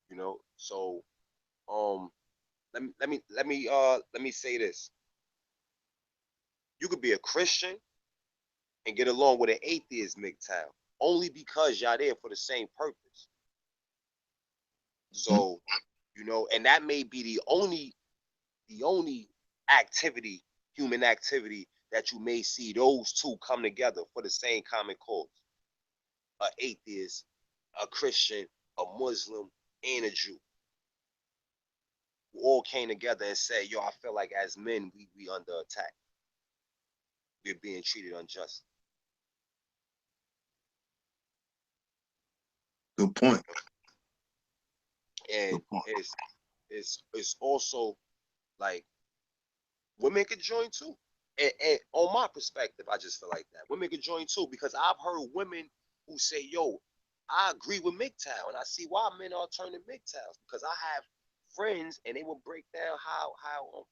you know. So um, let me say this: you could be a Christian and get along with an atheist MGTOW only because y'all there for the same purpose. Mhm. So you know, and that may be the only activity, human activity, that you may see those two come together for the same common cause. A atheist, a Christian, a Muslim, and a Jew, who all came together and said, yo, I feel like as men, we under attack. We're being treated unjustly. Good point. And Good point. it's also like women could join too. And on my perspective, I just feel like that. Women could join too, because I've heard women who say, yo, I agree with MGTOW, and I see why men are turning MGTOWs, because I have friends and they will break down how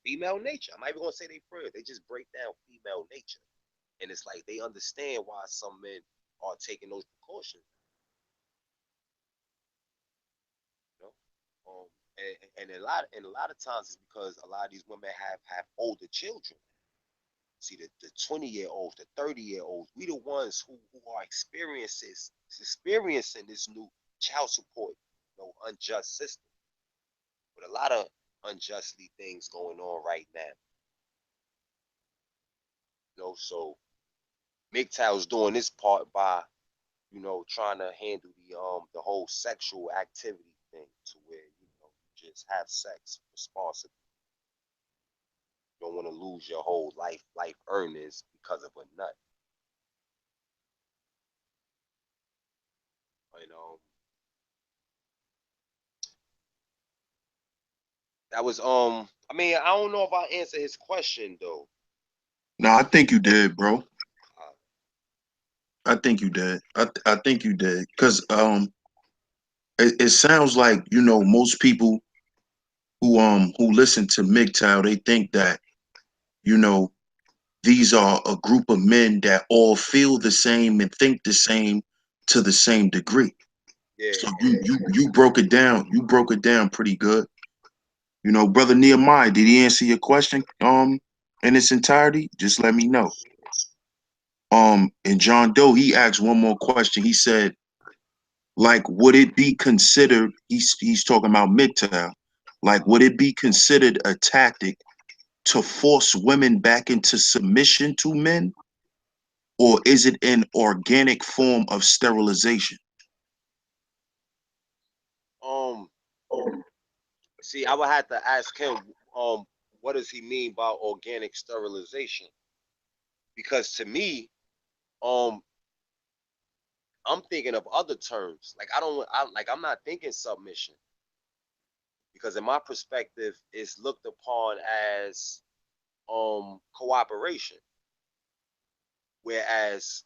female nature. I'm not even gonna say they friends, they just break down female nature. And it's like they understand why some men are taking those precautions, you know. Um, and a lot of times it's because a lot of these women have older children. See, the 20-year-olds, the 30-year-olds, we the ones who are experiencing this new child support, unjust system, with a lot of unjustly things going on right now. So MGTOW's doing this part by, trying to handle the whole sexual activity thing, to where you just have sex responsibly. You don't want to lose your whole life earnings because of a nut. And that was I mean, I don't know if I answered his question though. No, I think you did, bro. Uh, I think you did. I think you did. Cause it sounds like, most people who listen to MGTOW, they think that, you know, these are a group of men that all feel the same and think the same to the same degree. yeah, So you broke it down. You broke it down pretty good. Brother Nehemiah, did he answer your question in its entirety? Just let me know. And John Doe, he asked one more question. He said, like, would it be considered, he's talking about MGTOW, like, would it be considered a tactic to force women back into submission to men, or is it an organic form of sterilization? um, see, I would have to ask him, what does he mean by organic sterilization? Because to me, um, I'm thinking of other terms. Like I'm not thinking submission, because in my perspective, it's looked upon as cooperation. Whereas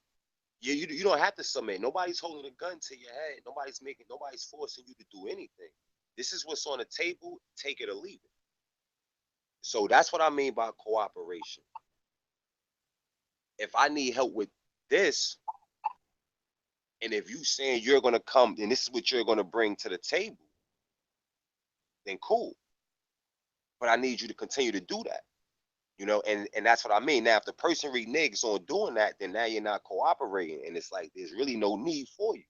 you don't have to submit. Nobody's holding a gun to your head. Nobody's forcing you to do anything. This is what's on the table. Take it or leave it. So that's what I mean by cooperation. If I need help with this, and if you saying you're gonna come and this is what you're gonna bring to the table, then cool. But I need you to continue to do that. And that's what I mean. Now, if the person reneges on doing that, then now you're not cooperating, and it's like there's really no need for you.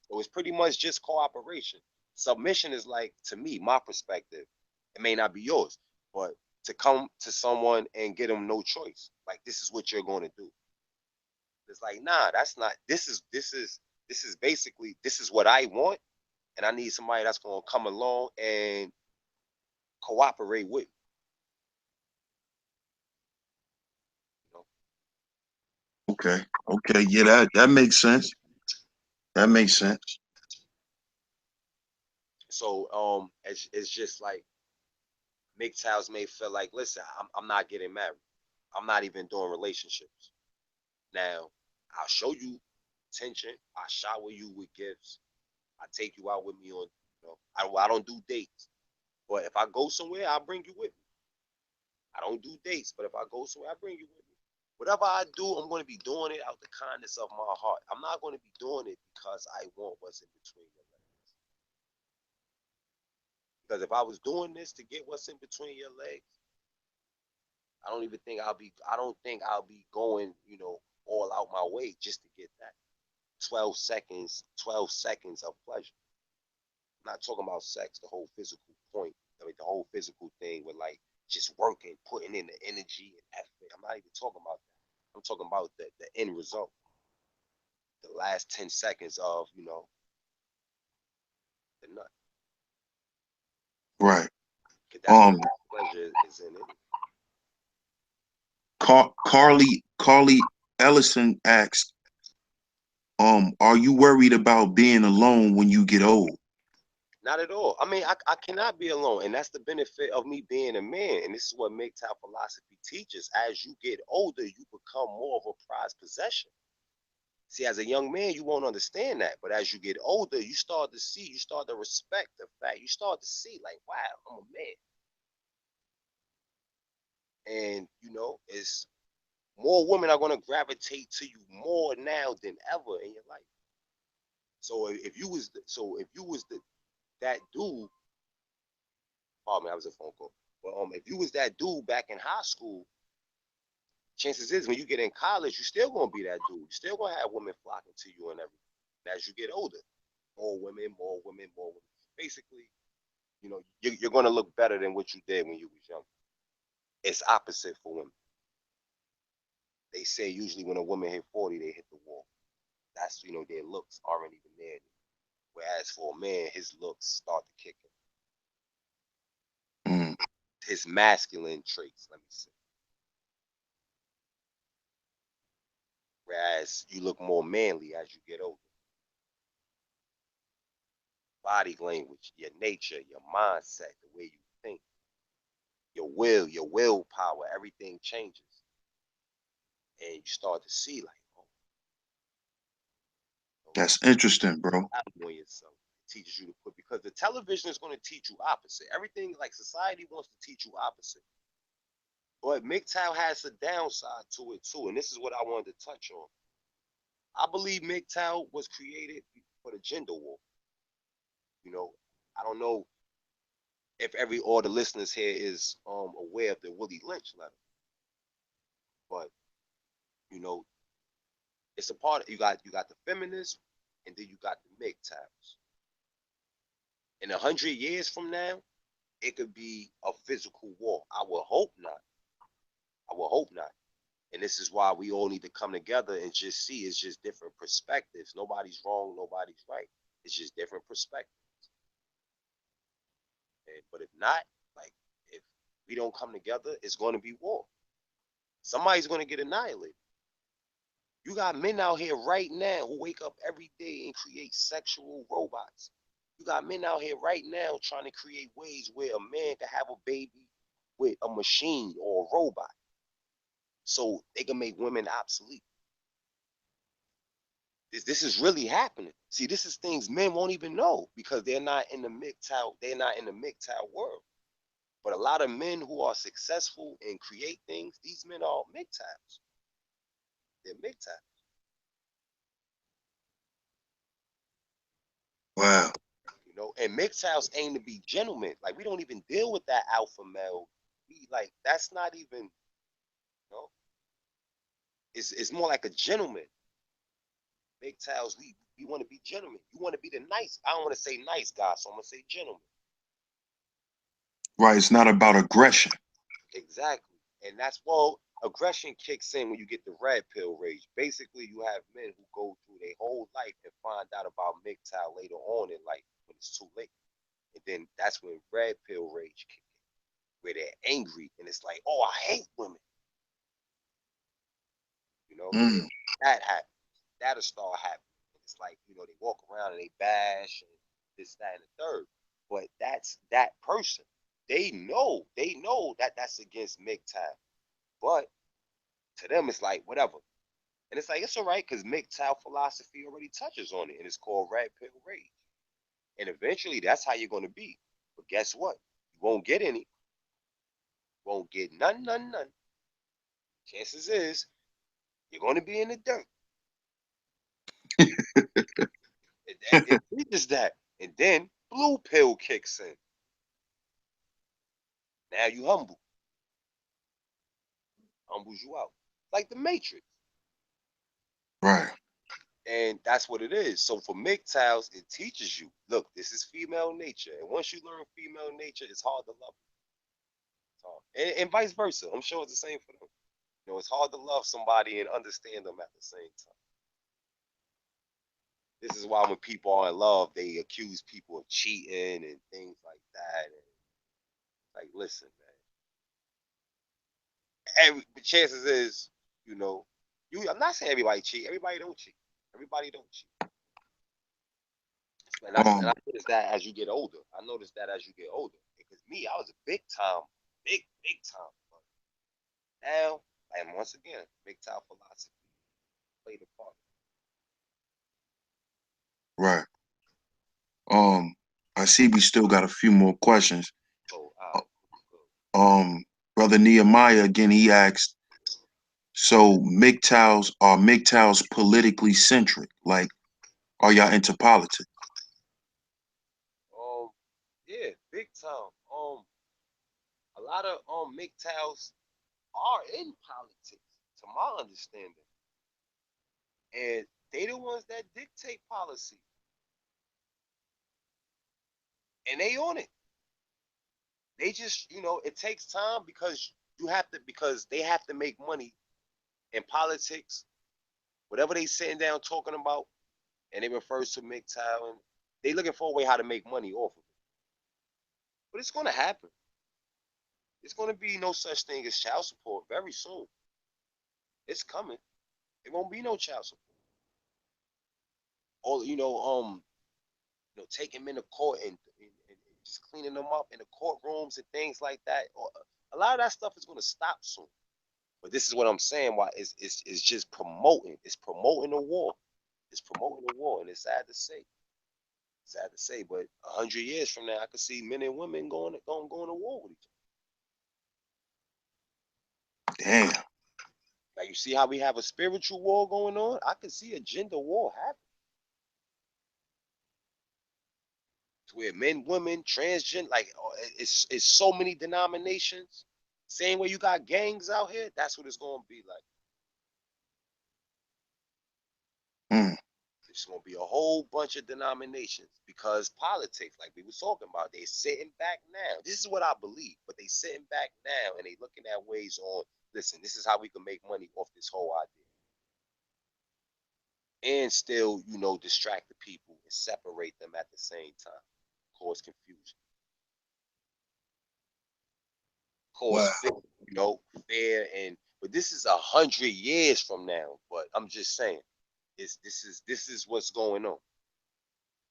So it's pretty much just cooperation. Submission is like, to me, my perspective. It may not be yours, but to come to someone and get them no choice. Like, this is what you're going to do. It's like, nah, that's not. This is basically, this is what I want, and I need somebody that's going to come along and cooperate with me. You know? Okay. Okay. Yeah, that makes sense. That makes sense. So it's just like MGTOWs may feel like, listen, I'm not getting married. I'm not even doing relationships. Now, I'll show you attention. I shower you with gifts. I take you out with me on, I don't do dates. But if I go somewhere, I'll bring you with me. I don't do dates, but if I go somewhere, I bring you with me. Whatever I do, I'm going to be doing it out the kindness of my heart. I'm not going to be doing it because I want what's in between your legs. Because if I was doing this to get what's in between your legs, I don't think I'll be going, all out my way just to get that. 12 seconds of pleasure. I'm not talking about sex, the whole physical point. I mean, the whole physical thing with like just working, putting in the energy and effort. I'm not even talking about that. I'm talking about the end result. The last 10 seconds of, the nut. Right. Because that's Um, where pleasure is in it. Carly Ellison asked, are you worried about being alone when you get old? Not at all. I mean, I cannot be alone. And that's the benefit of me being a man. And this is what MGTOW philosophy teaches. As you get older, you become more of a prized possession. See, as a young man, you won't understand that. But as you get older, you start to see, you start to respect the fact, you start to see, like, wow, I'm a man. And, it's more women are going to gravitate to you more now than ever in your life. So if you was that dude, pardon me, that was a phone call. But if you was that dude back in high school, chances is when you get in college, you still gonna be that dude. You still gonna have women flocking to you and everything. And as you get older, more women, more women, more women. Basically, you're gonna look better than what you did when you was young. It's opposite for women. They say usually when a woman hit 40, they hit the wall. That's their looks aren't even there. Whereas for a man, his looks start to kick Mm, in. His masculine traits, let me say. Whereas you look more manly as you get older. Body language, your nature, your mindset, the way you think, your willpower, everything changes. And you start to see like, that's interesting, bro. value on yourself. It teaches you to put, because the television is going to teach you opposite. Everything like society wants to teach you opposite. But MGTOW has a downside to it too. And this is what I wanted to touch on. I believe MGTOW was created for the gender war. You know, I don't know if all the listeners here is aware of the Willie Lynch letter, but you know, it's a part of, you got the feminists and then you got the MGTOWs. In 100 years from now, it could be a physical war. I will hope not. I will hope not. And this is why we all need to come together and just see it's just different perspectives. Nobody's wrong, nobody's right. It's just different perspectives. But if not, like if we don't come together, it's going to be war. Somebody's going to get annihilated. You got men out here right now who wake up every day and create sexual robots. You got men out here right now trying to create ways where a man can have a baby with a machine or a robot so they can make women obsolete. This is really happening. See, this is things men won't even know because they're not in the MGTOW, they're not in the MGTOW world. But a lot of men who are successful and create things, these men are MGTOWs. They're MGTOWs. Wow. And MGTOWs aim to be gentlemen. Like we don't even deal with that alpha male. We like that's not even, know, it's more like a gentleman. MGTOWs, we want to be gentlemen. You want to be the nice. I don't want to say nice guy, so I'm gonna say gentleman. Right. It's not about aggression. Exactly. And that's well, aggression kicks in when you get the red pill rage. Basically, you have men who go through their whole life and find out about MGTOW later on in life when it's too late. And then that's when red pill rage kicks in, where they're angry and it's like, oh, I hate women. And then Mm, that happens. That'll start happening. And it's like, they walk around and they bash and this, that, and the third. but that's that person. They know that that's against MGTOW, but to them it's like whatever. And it's like it's all right because MGTOW philosophy already touches on it, and it's called red pill rage. And eventually, that's how you're gonna be. But guess what? You won't get any. Won't get none, none, none. Chances is you're gonna be in the dirt. And it teaches that. And then blue pill kicks in. Now you humbles you out, like the Matrix. Right. And that's what it is. So for MGTOWs, it teaches you, look, this is female nature. And once you learn female nature, it's hard to love them. And vice versa. I'm sure it's the same for them. You know, it's hard to love somebody and understand them at the same time. This is why when people are in love, they accuse people of cheating and things like that. And like, listen, man. The chances is, you know, I'm not saying everybody cheat. Everybody don't cheat. Everybody don't cheat. And I Um, noticed that as you get older. I noticed that as you get older. Because me, I was a big time, big time. But now, and once again, big time philosophy played a part. right. Um, I see we still got a few more questions. So, Uh, Brother Nehemiah again, he asked, so MGTOWs politically centric? Like, are y'all into politics? yeah, big time. A lot of MGTOWs are in politics, to my understanding, and they the ones that dictate policy, and they on it. They just, it takes time because they have to make money in politics, whatever they sitting down talking about, and it refers to MGTOW, and they looking for a way how to make money off of it. But it's gonna happen. It's gonna be no such thing as child support very soon. It's coming. It won't be no child support. Or taking them into court and just cleaning them up in the courtrooms and things like that. A lot of that stuff is going to stop soon. But this is what I'm saying. Why it's just promoting. It's promoting the war. It's promoting the war, and it's sad to say. Sad to say, but 100 years from now, I could see men and women going to war with each Damn. other. Like you see how we have a spiritual war going on. I could see a gender war happen, where men, women, transgender, like it's so many denominations. Same way you got gangs out here, that's what it's gonna be like. Mm, It's gonna be a whole bunch of denominations because politics, like we was talking about, they sitting back now. This is what I believe, but they sitting back now and they looking at ways on. Listen, this is how we can make money off this whole idea, and still, distract the people and separate them at the same time, cause confusion, cause wow. fear, fear and. But this is 100 years from now. But I'm just saying, this is what's going on.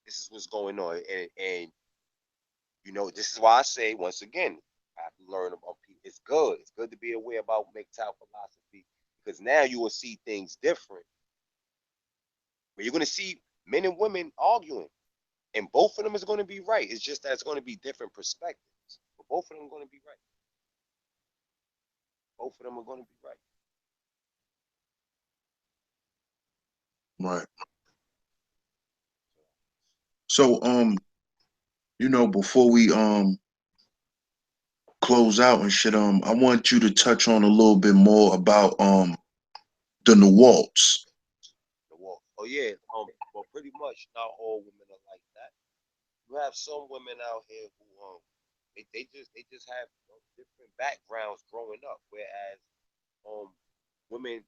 This is what's going on, and this is why I say once again, I have to learn about people. It's good. It's good to be aware about MGTOW philosophy because now you will see things different. But you're going to see men and women arguing, and both of them is going to be right. It's just that it's going to be different perspectives, but both of them are going to be right. Both of them are going to be right. Right. So, before we close out and shit, I want you to touch on a little bit more about the Waltz. The wall. Oh yeah. Well, pretty much not all women are like that. You have some women out here who they just have different backgrounds growing up, whereas um women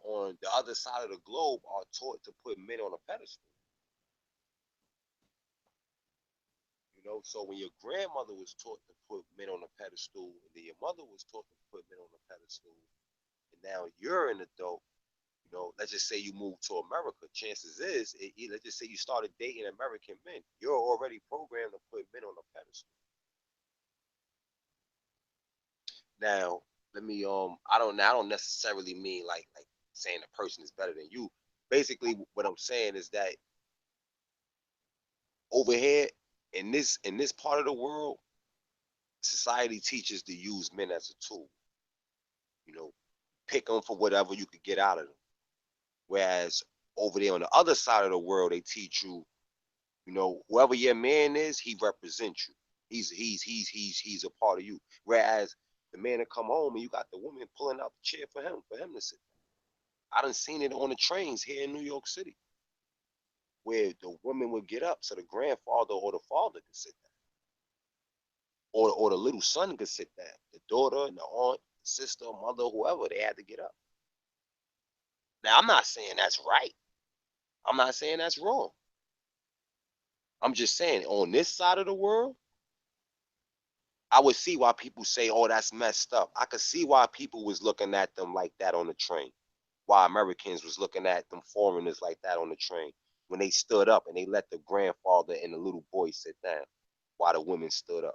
on the other side of the globe are taught to put men on a pedestal. So when your grandmother was taught to put men on a pedestal, and then your mother was taught to put men on a pedestal, and now you're an adult, Let's just say you move to America. Chances is, let's just say you started dating American men. You're already programmed to put men on a pedestal. Now, let me I don't necessarily mean like saying a person is better than you. Basically, what I'm saying is that over here in this part of the world, society teaches to use men as a tool. You know, pick them for whatever you could get out of them. Whereas over there on the other side of the world, they teach you, whoever your man is, he represents you. He's a part of you. Whereas the man that come home and you got the woman pulling out the chair for him to sit. I done seen it on the trains here in New York City, where the woman would get up so the grandfather or the father could sit there, or the little son could sit there. The daughter and the aunt, sister, mother, whoever, they had to get up. Now I'm not saying that's right. I'm not saying that's wrong. I'm just saying on this side of the world, I would see why people say, "Oh, that's messed up." I could see why people was looking at them like that on the train. Why Americans was looking at them foreigners like that on the train when they stood up and they let the grandfather and the little boy sit down while the women stood up.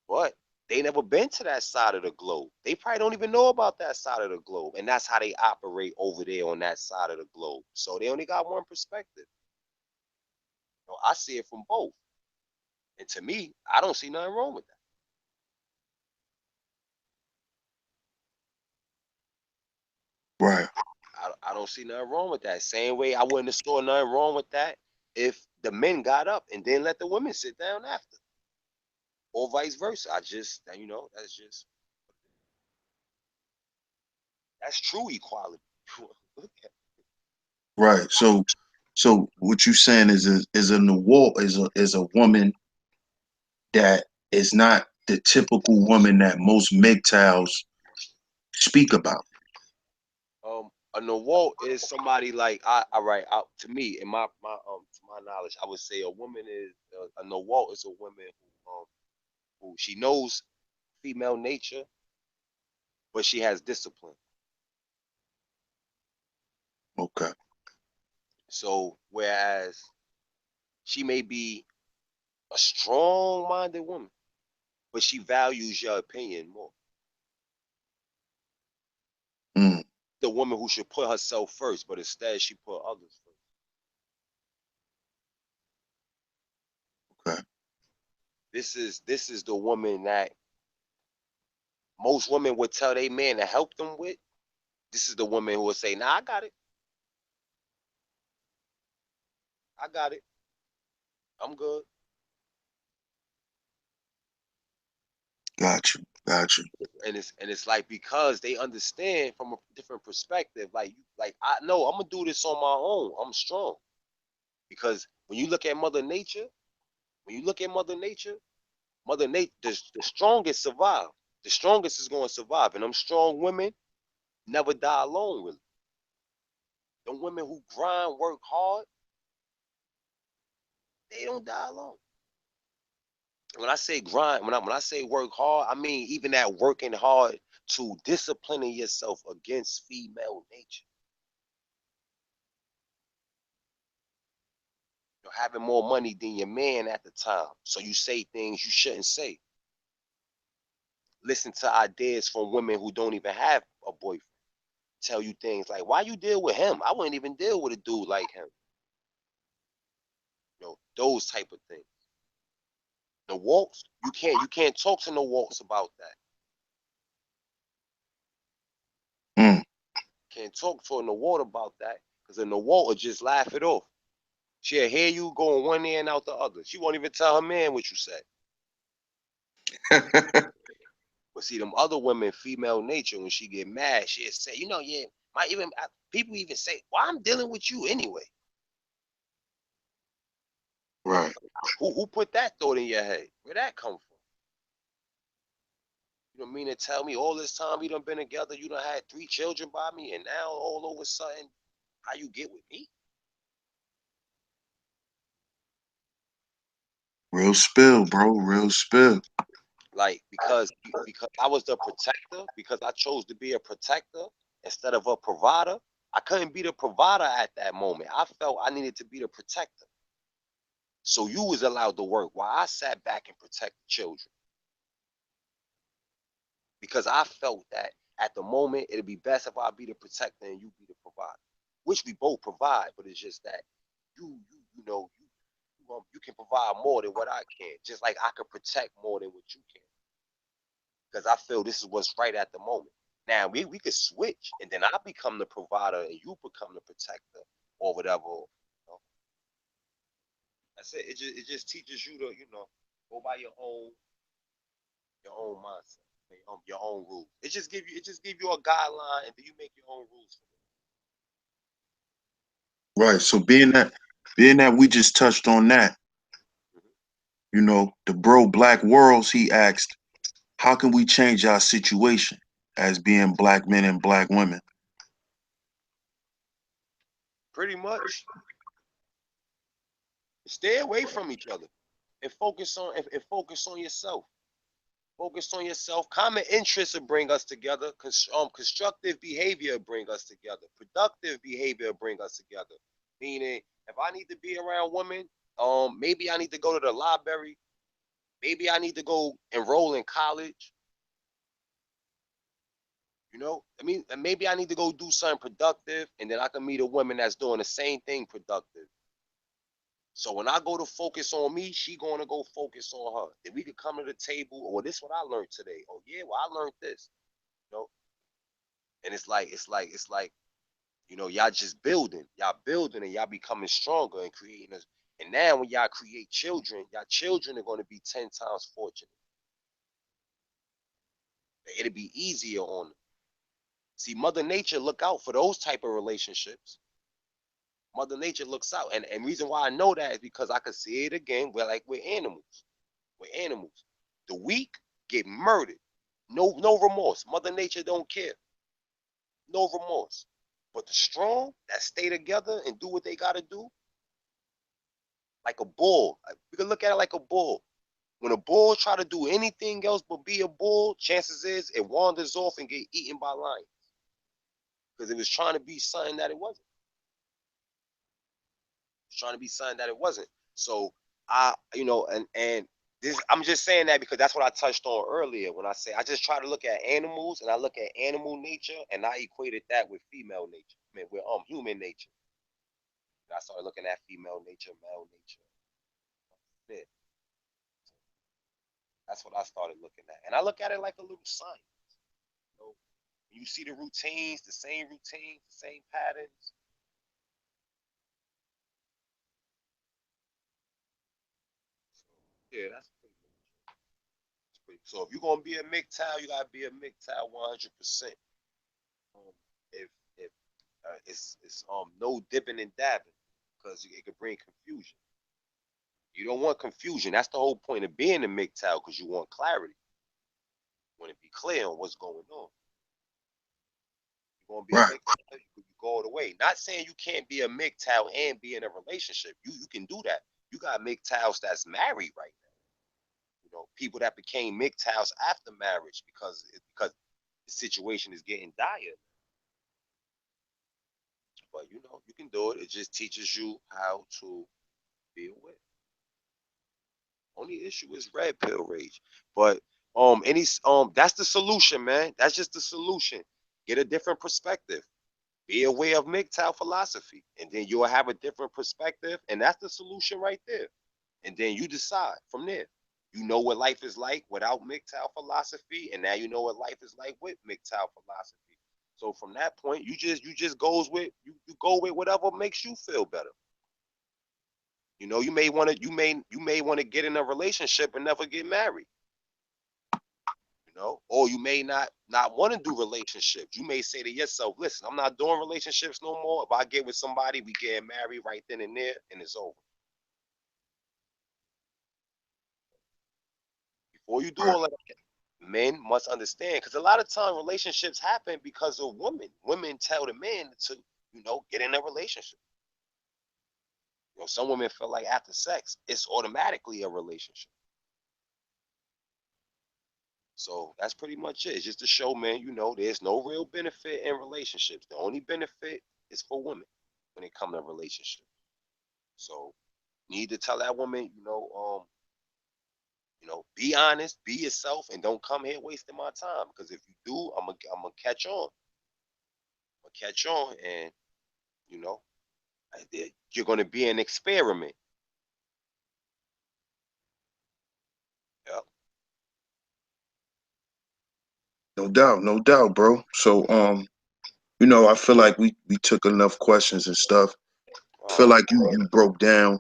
But they never been to that side of the globe. They probably don't even know about that side of the globe. And that's how they operate over there on that side of the globe. So they only got one perspective. I see it from both. And to me, I don't see nothing wrong with that. Right. I don't see nothing wrong with that. Same way I wouldn't have saw nothing wrong with that if the men got up and then let the women sit down after, or vice versa. That's true equality. Right. So what you saying is a Nawal is a woman that is not the typical woman that most MGTOWs speak about. A Nawalt is somebody like all right. To me, in my to my knowledge, I would say a woman is a Nawalt is a woman who she knows female nature, but she has discipline. Okay. So whereas she may be a strong-minded woman, but she values your opinion more. Mm, The woman who should put herself first, but instead she put others first. okay. This is the woman that most women would tell their man to help them with. This is the woman who would say, "Nah, I got it. I got it. I'm good." Got you. Got you. And it's like because they understand from a different perspective. Like I know I'm gonna do this on my own. I'm strong because when you look at Mother Nature, when you look at Mother Nature, Mother Nature, the strongest survive. The strongest is going to survive, and them strong women never die alone. Really, the women who grind, work hard, they don't die alone. When I say grind, when I say work hard, I mean even that working hard to disciplining yourself against female nature. You're having more money than your man at the time, so you say things you shouldn't say. Listen to ideas from women who don't even have a boyfriend. Tell you things like, "Why you deal with him? I wouldn't even deal with a dude like him." Those type of things. The walks, you can't talk to no walks about that. Mm, Can't talk to no water about that because in the water just laugh it off. She'll hear you going one ear and out the other. She won't even tell her man what you said. But see, them other women, female nature, when she get mad, she'll say, yeah, my even people even say, "Why I'm dealing with you anyway?" right. Who put that thought in your head? Where that come from? You don't mean to tell me all this time we done been together, you done had 3 children by me, and now all over a sudden, how you get with me? Real spill, bro. Real spill. Like because I was the protector, because I chose to be a protector, instead of a provider. I couldn't be the provider at that moment. I felt I needed to be the protector. So you was allowed to work while I sat back and protect the children. Because I felt that at the moment it'd be best if I be the protector and you be the provider. Which we both provide, but it's just that you can provide more than what I can. Just like I could protect more than what you can. Because I feel this is what's right at the moment. Now we could switch, and then I become the provider, and you become the protector, or whatever. That's it. It just teaches you to go by your own mindset, your own rules. It just give you a guideline, and then you make your own rules. Right. So being that we just touched on that, Mm-hmm. the bro Black Worlds, he asked, how can we change our situation as being black men and black women? Pretty much, stay away from each other and focus on yourself. Focus on yourself. Common interests will bring us together. Constructive behavior will bring us together. Productive behavior will bring us together. Meaning, if I need to be around women, maybe I need to go to the library. Maybe I need to go enroll in college. Maybe I need to go do something productive, and then I can meet a woman that's doing the same thing productive. So when I go to focus on me, she going to go focus on her. Then we could come to the table. Or this is what I learned today. Oh yeah, well I learned this. You know, and it's like y'all building, and y'all becoming stronger and creating this. And now when y'all create children, y'all children are going to be 10 times fortunate. It'll be easier on them. See, Mother Nature look out for those type of relationships. Mother Nature looks out, and reason why I know that is because I can see it again. We're animals. We're animals. The weak get murdered. No remorse. Mother Nature don't care. No remorse. But the strong that stay together and do what they gotta do, like a bull. We can look at it like a bull. When a bull try to do anything else but be a bull, chances is it wanders off and get eaten by lions because it was trying to be something that it wasn't. It's trying to be something that it wasn't. So and this I'm just saying that because that's what I touched on earlier when I say I just try to look at animals and I look at animal nature and I equated that with female nature. I mean with human nature. And I started looking at female nature, male nature. Yeah, that's what I started looking at. And I look at it like a little science. You know, you see the routines, the same patterns. So, yeah, that's pretty. So if you're gonna be a MGTOW, you gotta be a MGTOW 100%. Um, if it's no dipping and dabbing because it could bring confusion. You don't want confusion. That's the whole point of being a MGTOW because you want clarity. You want to be clear on what's going on. You're gonna be a Right. MGTOW, you go all the way. Not saying you can't be a MGTOW and be in a relationship. You can do that. You got MGTOWs that's married right now. People that became MGTOWs after marriage because the situation is getting dire. But you can do it. It just teaches you how to be aware. Only issue is red pill rage. But that's the solution, man. That's just the solution. Get a different perspective. Be aware of MGTOW philosophy, and then you'll have a different perspective, and that's the solution right there. And then you decide from there. You know what life is like without MGTOW philosophy, and now you know what life is like with MGTOW philosophy. So from that point, you just you go with whatever makes you feel better. You may want to get in a relationship and never get married. Or you may not want to do relationships. You may say to yourself, listen, I'm not doing relationships no more. If I get with somebody, we get married right then and there, and it's over. Before you do Right. all of that, men must understand because a lot of time relationships happen because of women. Women tell the men to, get in a relationship. Some women feel like after sex, it's automatically a relationship. So that's pretty much it. It's just to show, man, there's no real benefit in relationships. The only benefit is for women when it comes to relationships. So you need to tell that woman, be honest, be yourself, and don't come here wasting my time. Because if you do, I'm gonna catch on. I'm gonna catch on, and you know, you're gonna be an experiment. Yep. No doubt, bro. So I feel like we took enough questions and stuff. I feel like you broke down,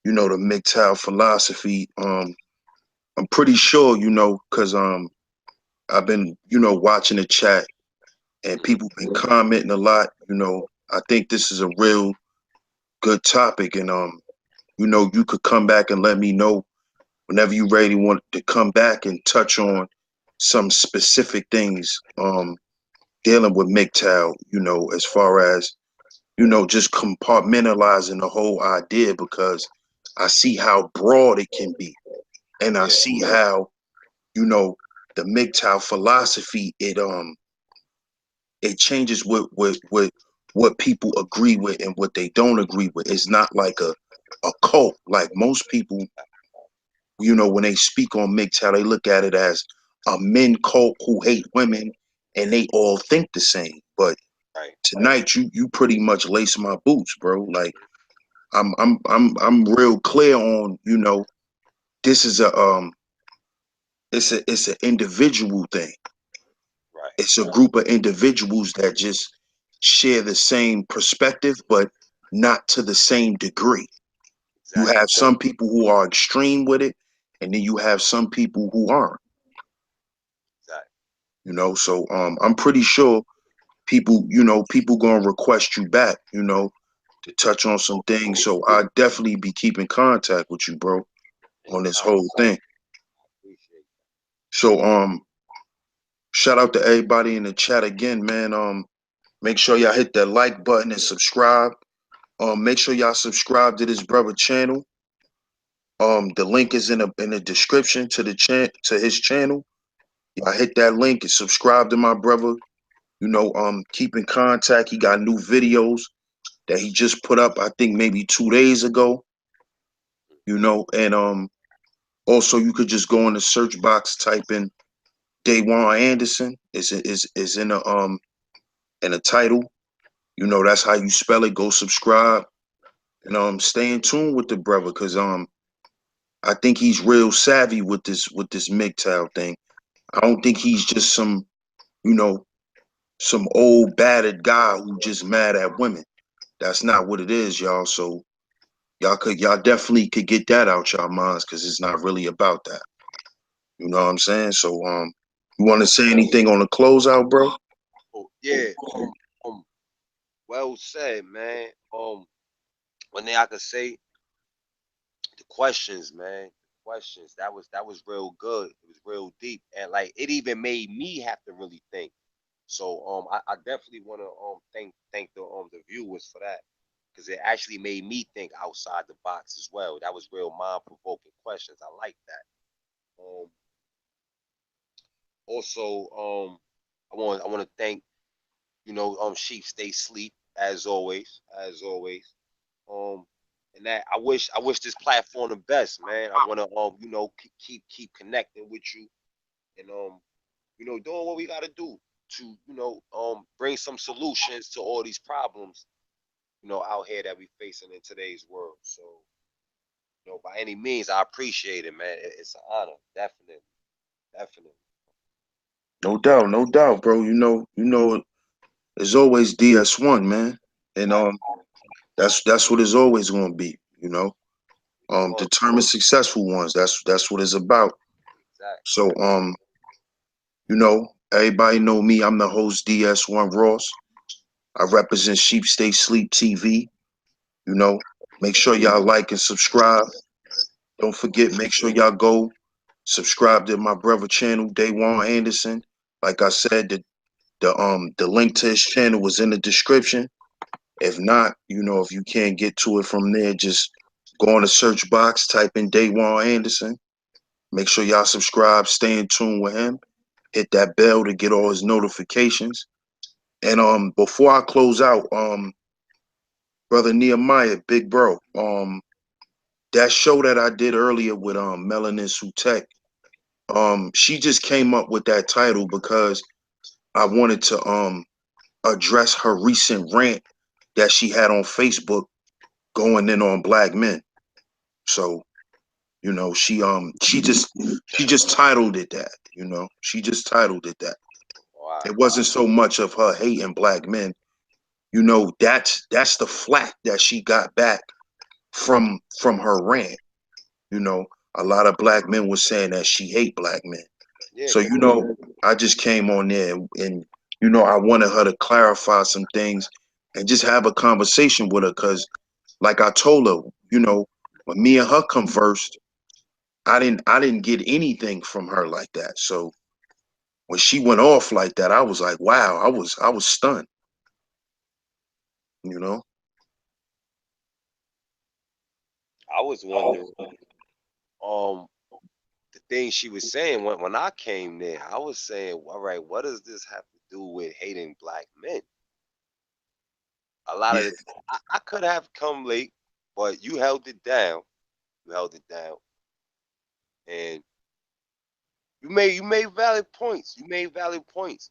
the MGTOW philosophy. I'm pretty sure, because I've been, watching the chat and Mhm. people been commenting a lot. I think this is a real good topic, and you could come back and let me know whenever you ready want to come back and touch on some specific things dealing with MGTOW, as far as just compartmentalizing the whole idea, because I see how broad it can be, and I Yeah. see how you know the MGTOW philosophy it changes what people agree with and what they don't agree with. It's not like a cult like most people. When they speak on MGTOW, they look at it as a men cult who hate women, and they all think the same. But Right. tonight, you pretty much lace my boots, bro. Like I'm real clear on this is it's an individual thing. Right. It's a group of individuals that just share the same perspective, but not to the same degree. You Exactly. have some people who are extreme with it, and then you have some people who aren't. Exactly. So I'm pretty sure people gonna request you back, to touch on some things. So I definitely be keeping contact with you, bro, on this Anytime. whole thing. I appreciate So shout out to everybody in the chat again, man. Make sure y'all hit that like button and subscribe. Make sure y'all subscribe to this brother channel. The link is in the description to to his channel. Y'all hit that link and subscribe to my brother. Keep in contact. He got new videos that he just put up, I think maybe 2 days ago. And also you could just go in the search box, type in Daywon Anderson. Is in the title. That's how you spell it. Go subscribe and stay in tune with the brother, because I think he's real savvy with this MGTOW thing. I don't think he's just you know some old battered guy who just mad at women. That's not what it is, y'all. So y'all definitely could get that out y'all minds, because it's not really about that. You know what I'm saying? So you want to say anything on the closeout, bro? Oh, yeah. Well said, man. One thing I could say, the questions, man. The questions. That was real good. It was real deep. And like it even made me have to really think. So I definitely wanna thank the viewers for that. Because it actually made me think outside the box as well. That was real mind provoking questions. I like that. Also, I want to thank Sheep Stay Sleep as always. Um, and that I wish this platform the best, man. I want to keep connecting with you and doing what we got to do to bring some solutions to all these problems out here that we facing in today's world. So by any means, I appreciate it, man. It's an honor, definitely, definitely. No doubt, bro. It's always DS1, man, and Exactly, that's what it's always gonna be. um, Determined successful ones. That's what it's about. exactly. So everybody know me. I'm the host, DS1 Ross. I represent Sheep Stay Sleep TV. You know, make sure y'all like and subscribe. Don't forget, make sure y'all go subscribe to my brother channel, Daywon Anderson. Like I said, the link to his channel was in the description. If not, if you can't get to it from there, just go in the search box, type in Daywon Anderson. Make sure y'all subscribe, stay in tune with him, hit that bell to get all his notifications. And before I close out, brother Nehemiah, big bro, that show that I did earlier with Melanin Sutek, she just came up with that title because I wanted to address her recent rant that she had on Facebook going in on black men. So, you know, she just titled it that, you know. She just titled it that. All It right. wasn't so much of her hating black men. You know, that's the flack that she got back from her rant. You know, a lot of black men were saying that she hate black men. Yeah, So, because you know, I just came on there and you know, I wanted her to clarify some things and just have a conversation with her because like I told her, you know, when me and her conversed, I didn't get anything from her like that. So when she went off like that, I was like, wow, I was stunned, you know? I was wondering, um, the thing she was saying when I came there, I was saying, all right, what does this have to do with hating black men? A lot Yeah, of the I could have come late, but you held it down. You held it down, and you made valid points. You made valid points.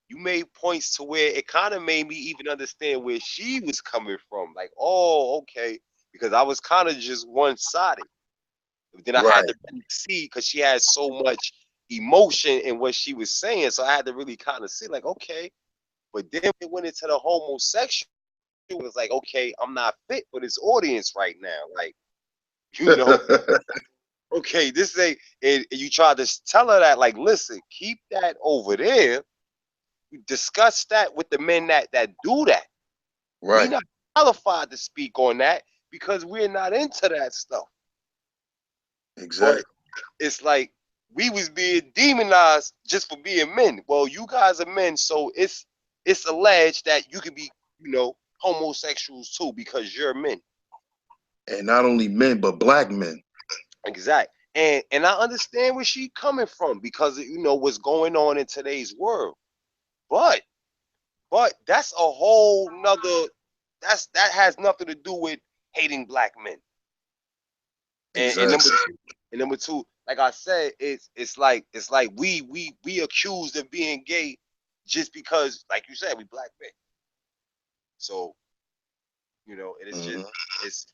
You made points to where it kind of made me even understand where she was coming from. Like, oh, okay, because I was kind of just one sided. But then I had right. to really see because she had so much emotion in what she was saying. So I had to really kind of see, like, okay. But then it went into the homosexual. It was like, okay, I'm not fit for this audience right now. Like, you know, okay, this ain't. And you try to tell her that, like, listen, keep that over there. You discuss that with the men that do that. We Right. not qualified to speak on that because we're not into that stuff. But Exactly. it's like we was being demonized just for being men. Well, you guys are men, so it's alleged that you could be, homosexuals too because you're men. And not only men, but black men. Exactly. And I understand where she coming from because what's going on in today's world. But that's a whole nother that has nothing to do with hating black men. And Exactly. number two, like I said, it's like we accused of being gay just because, like you said, we black men. So and it's just Hmm. it's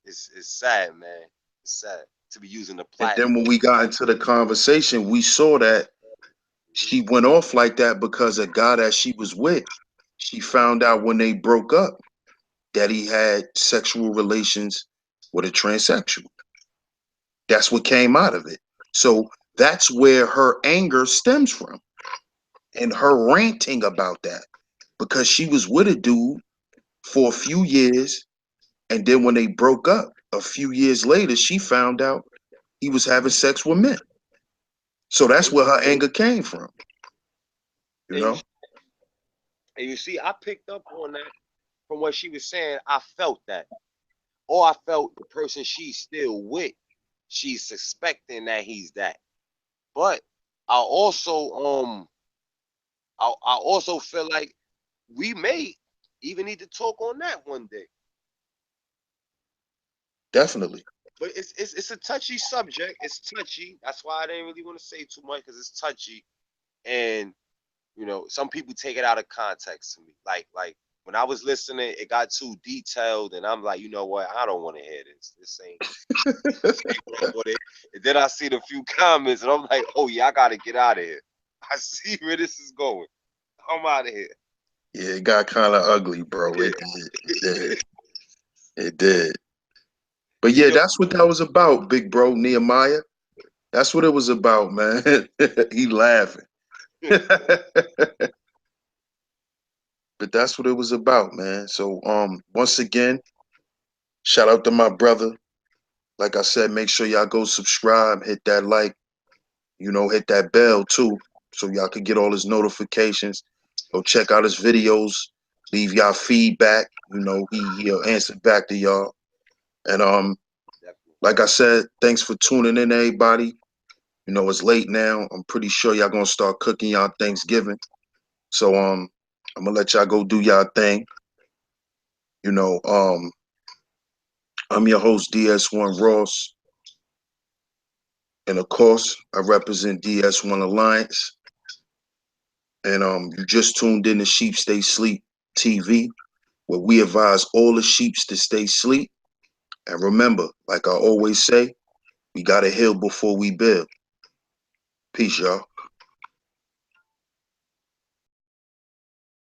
it's sad, man. It's sad to be using the And then when platform. we got into the conversation, we saw that Mhm. she went off like that because a guy that she was with, she found out when they broke up that he had sexual relations with a transsexual. That's what came out of it. So that's where her anger stems from and her ranting about that because she was with a dude for a few years. And then when they broke up a few years later, she found out he was having sex with men. So that's And, where her anger came from, you and you know? and you see, I picked up on that from what she was saying. I felt that, or I felt the person she's still with, she's suspecting that he's that. But I also I also feel like we may even need to talk on that one day. Definitely. But it's a touchy subject. It's touchy. That's why I didn't really want to say too much because it's touchy. And some people take it out of context to me. Like when I was listening, it got too detailed, and I'm like, you know what? I don't want to hear this. This ain't what I want to. And then I see the few comments, and I'm like, oh yeah, I gotta get out of here. I see where this is going. I'm out of here. Yeah, it got kind of ugly, bro. It did. It did. It did. But you yeah, know, that's what that was about, big bro Nehemiah. That's what it was about, man. He laughing. But that's what it was about, man. So once again, shout out to my brother. Like I said, make sure y'all go subscribe, hit that like, hit that bell too, so y'all can get all his notifications. Go check out his videos, leave y'all feedback. He'll answer back to y'all. And definitely. like I said, thanks for tuning in, everybody. You know, it's late now. I'm pretty sure y'all gonna start cooking y'all Thanksgiving. So I'm gonna let y'all go do y'all thing. You know, I'm your host DS1 Ross, and of course I represent DS1 Alliance. And you just tuned in to Sheep Stay Sleep TV, where we advise all the sheeps to stay sleep. And remember, like I always say, we gotta heal before we build. Peace, y'all.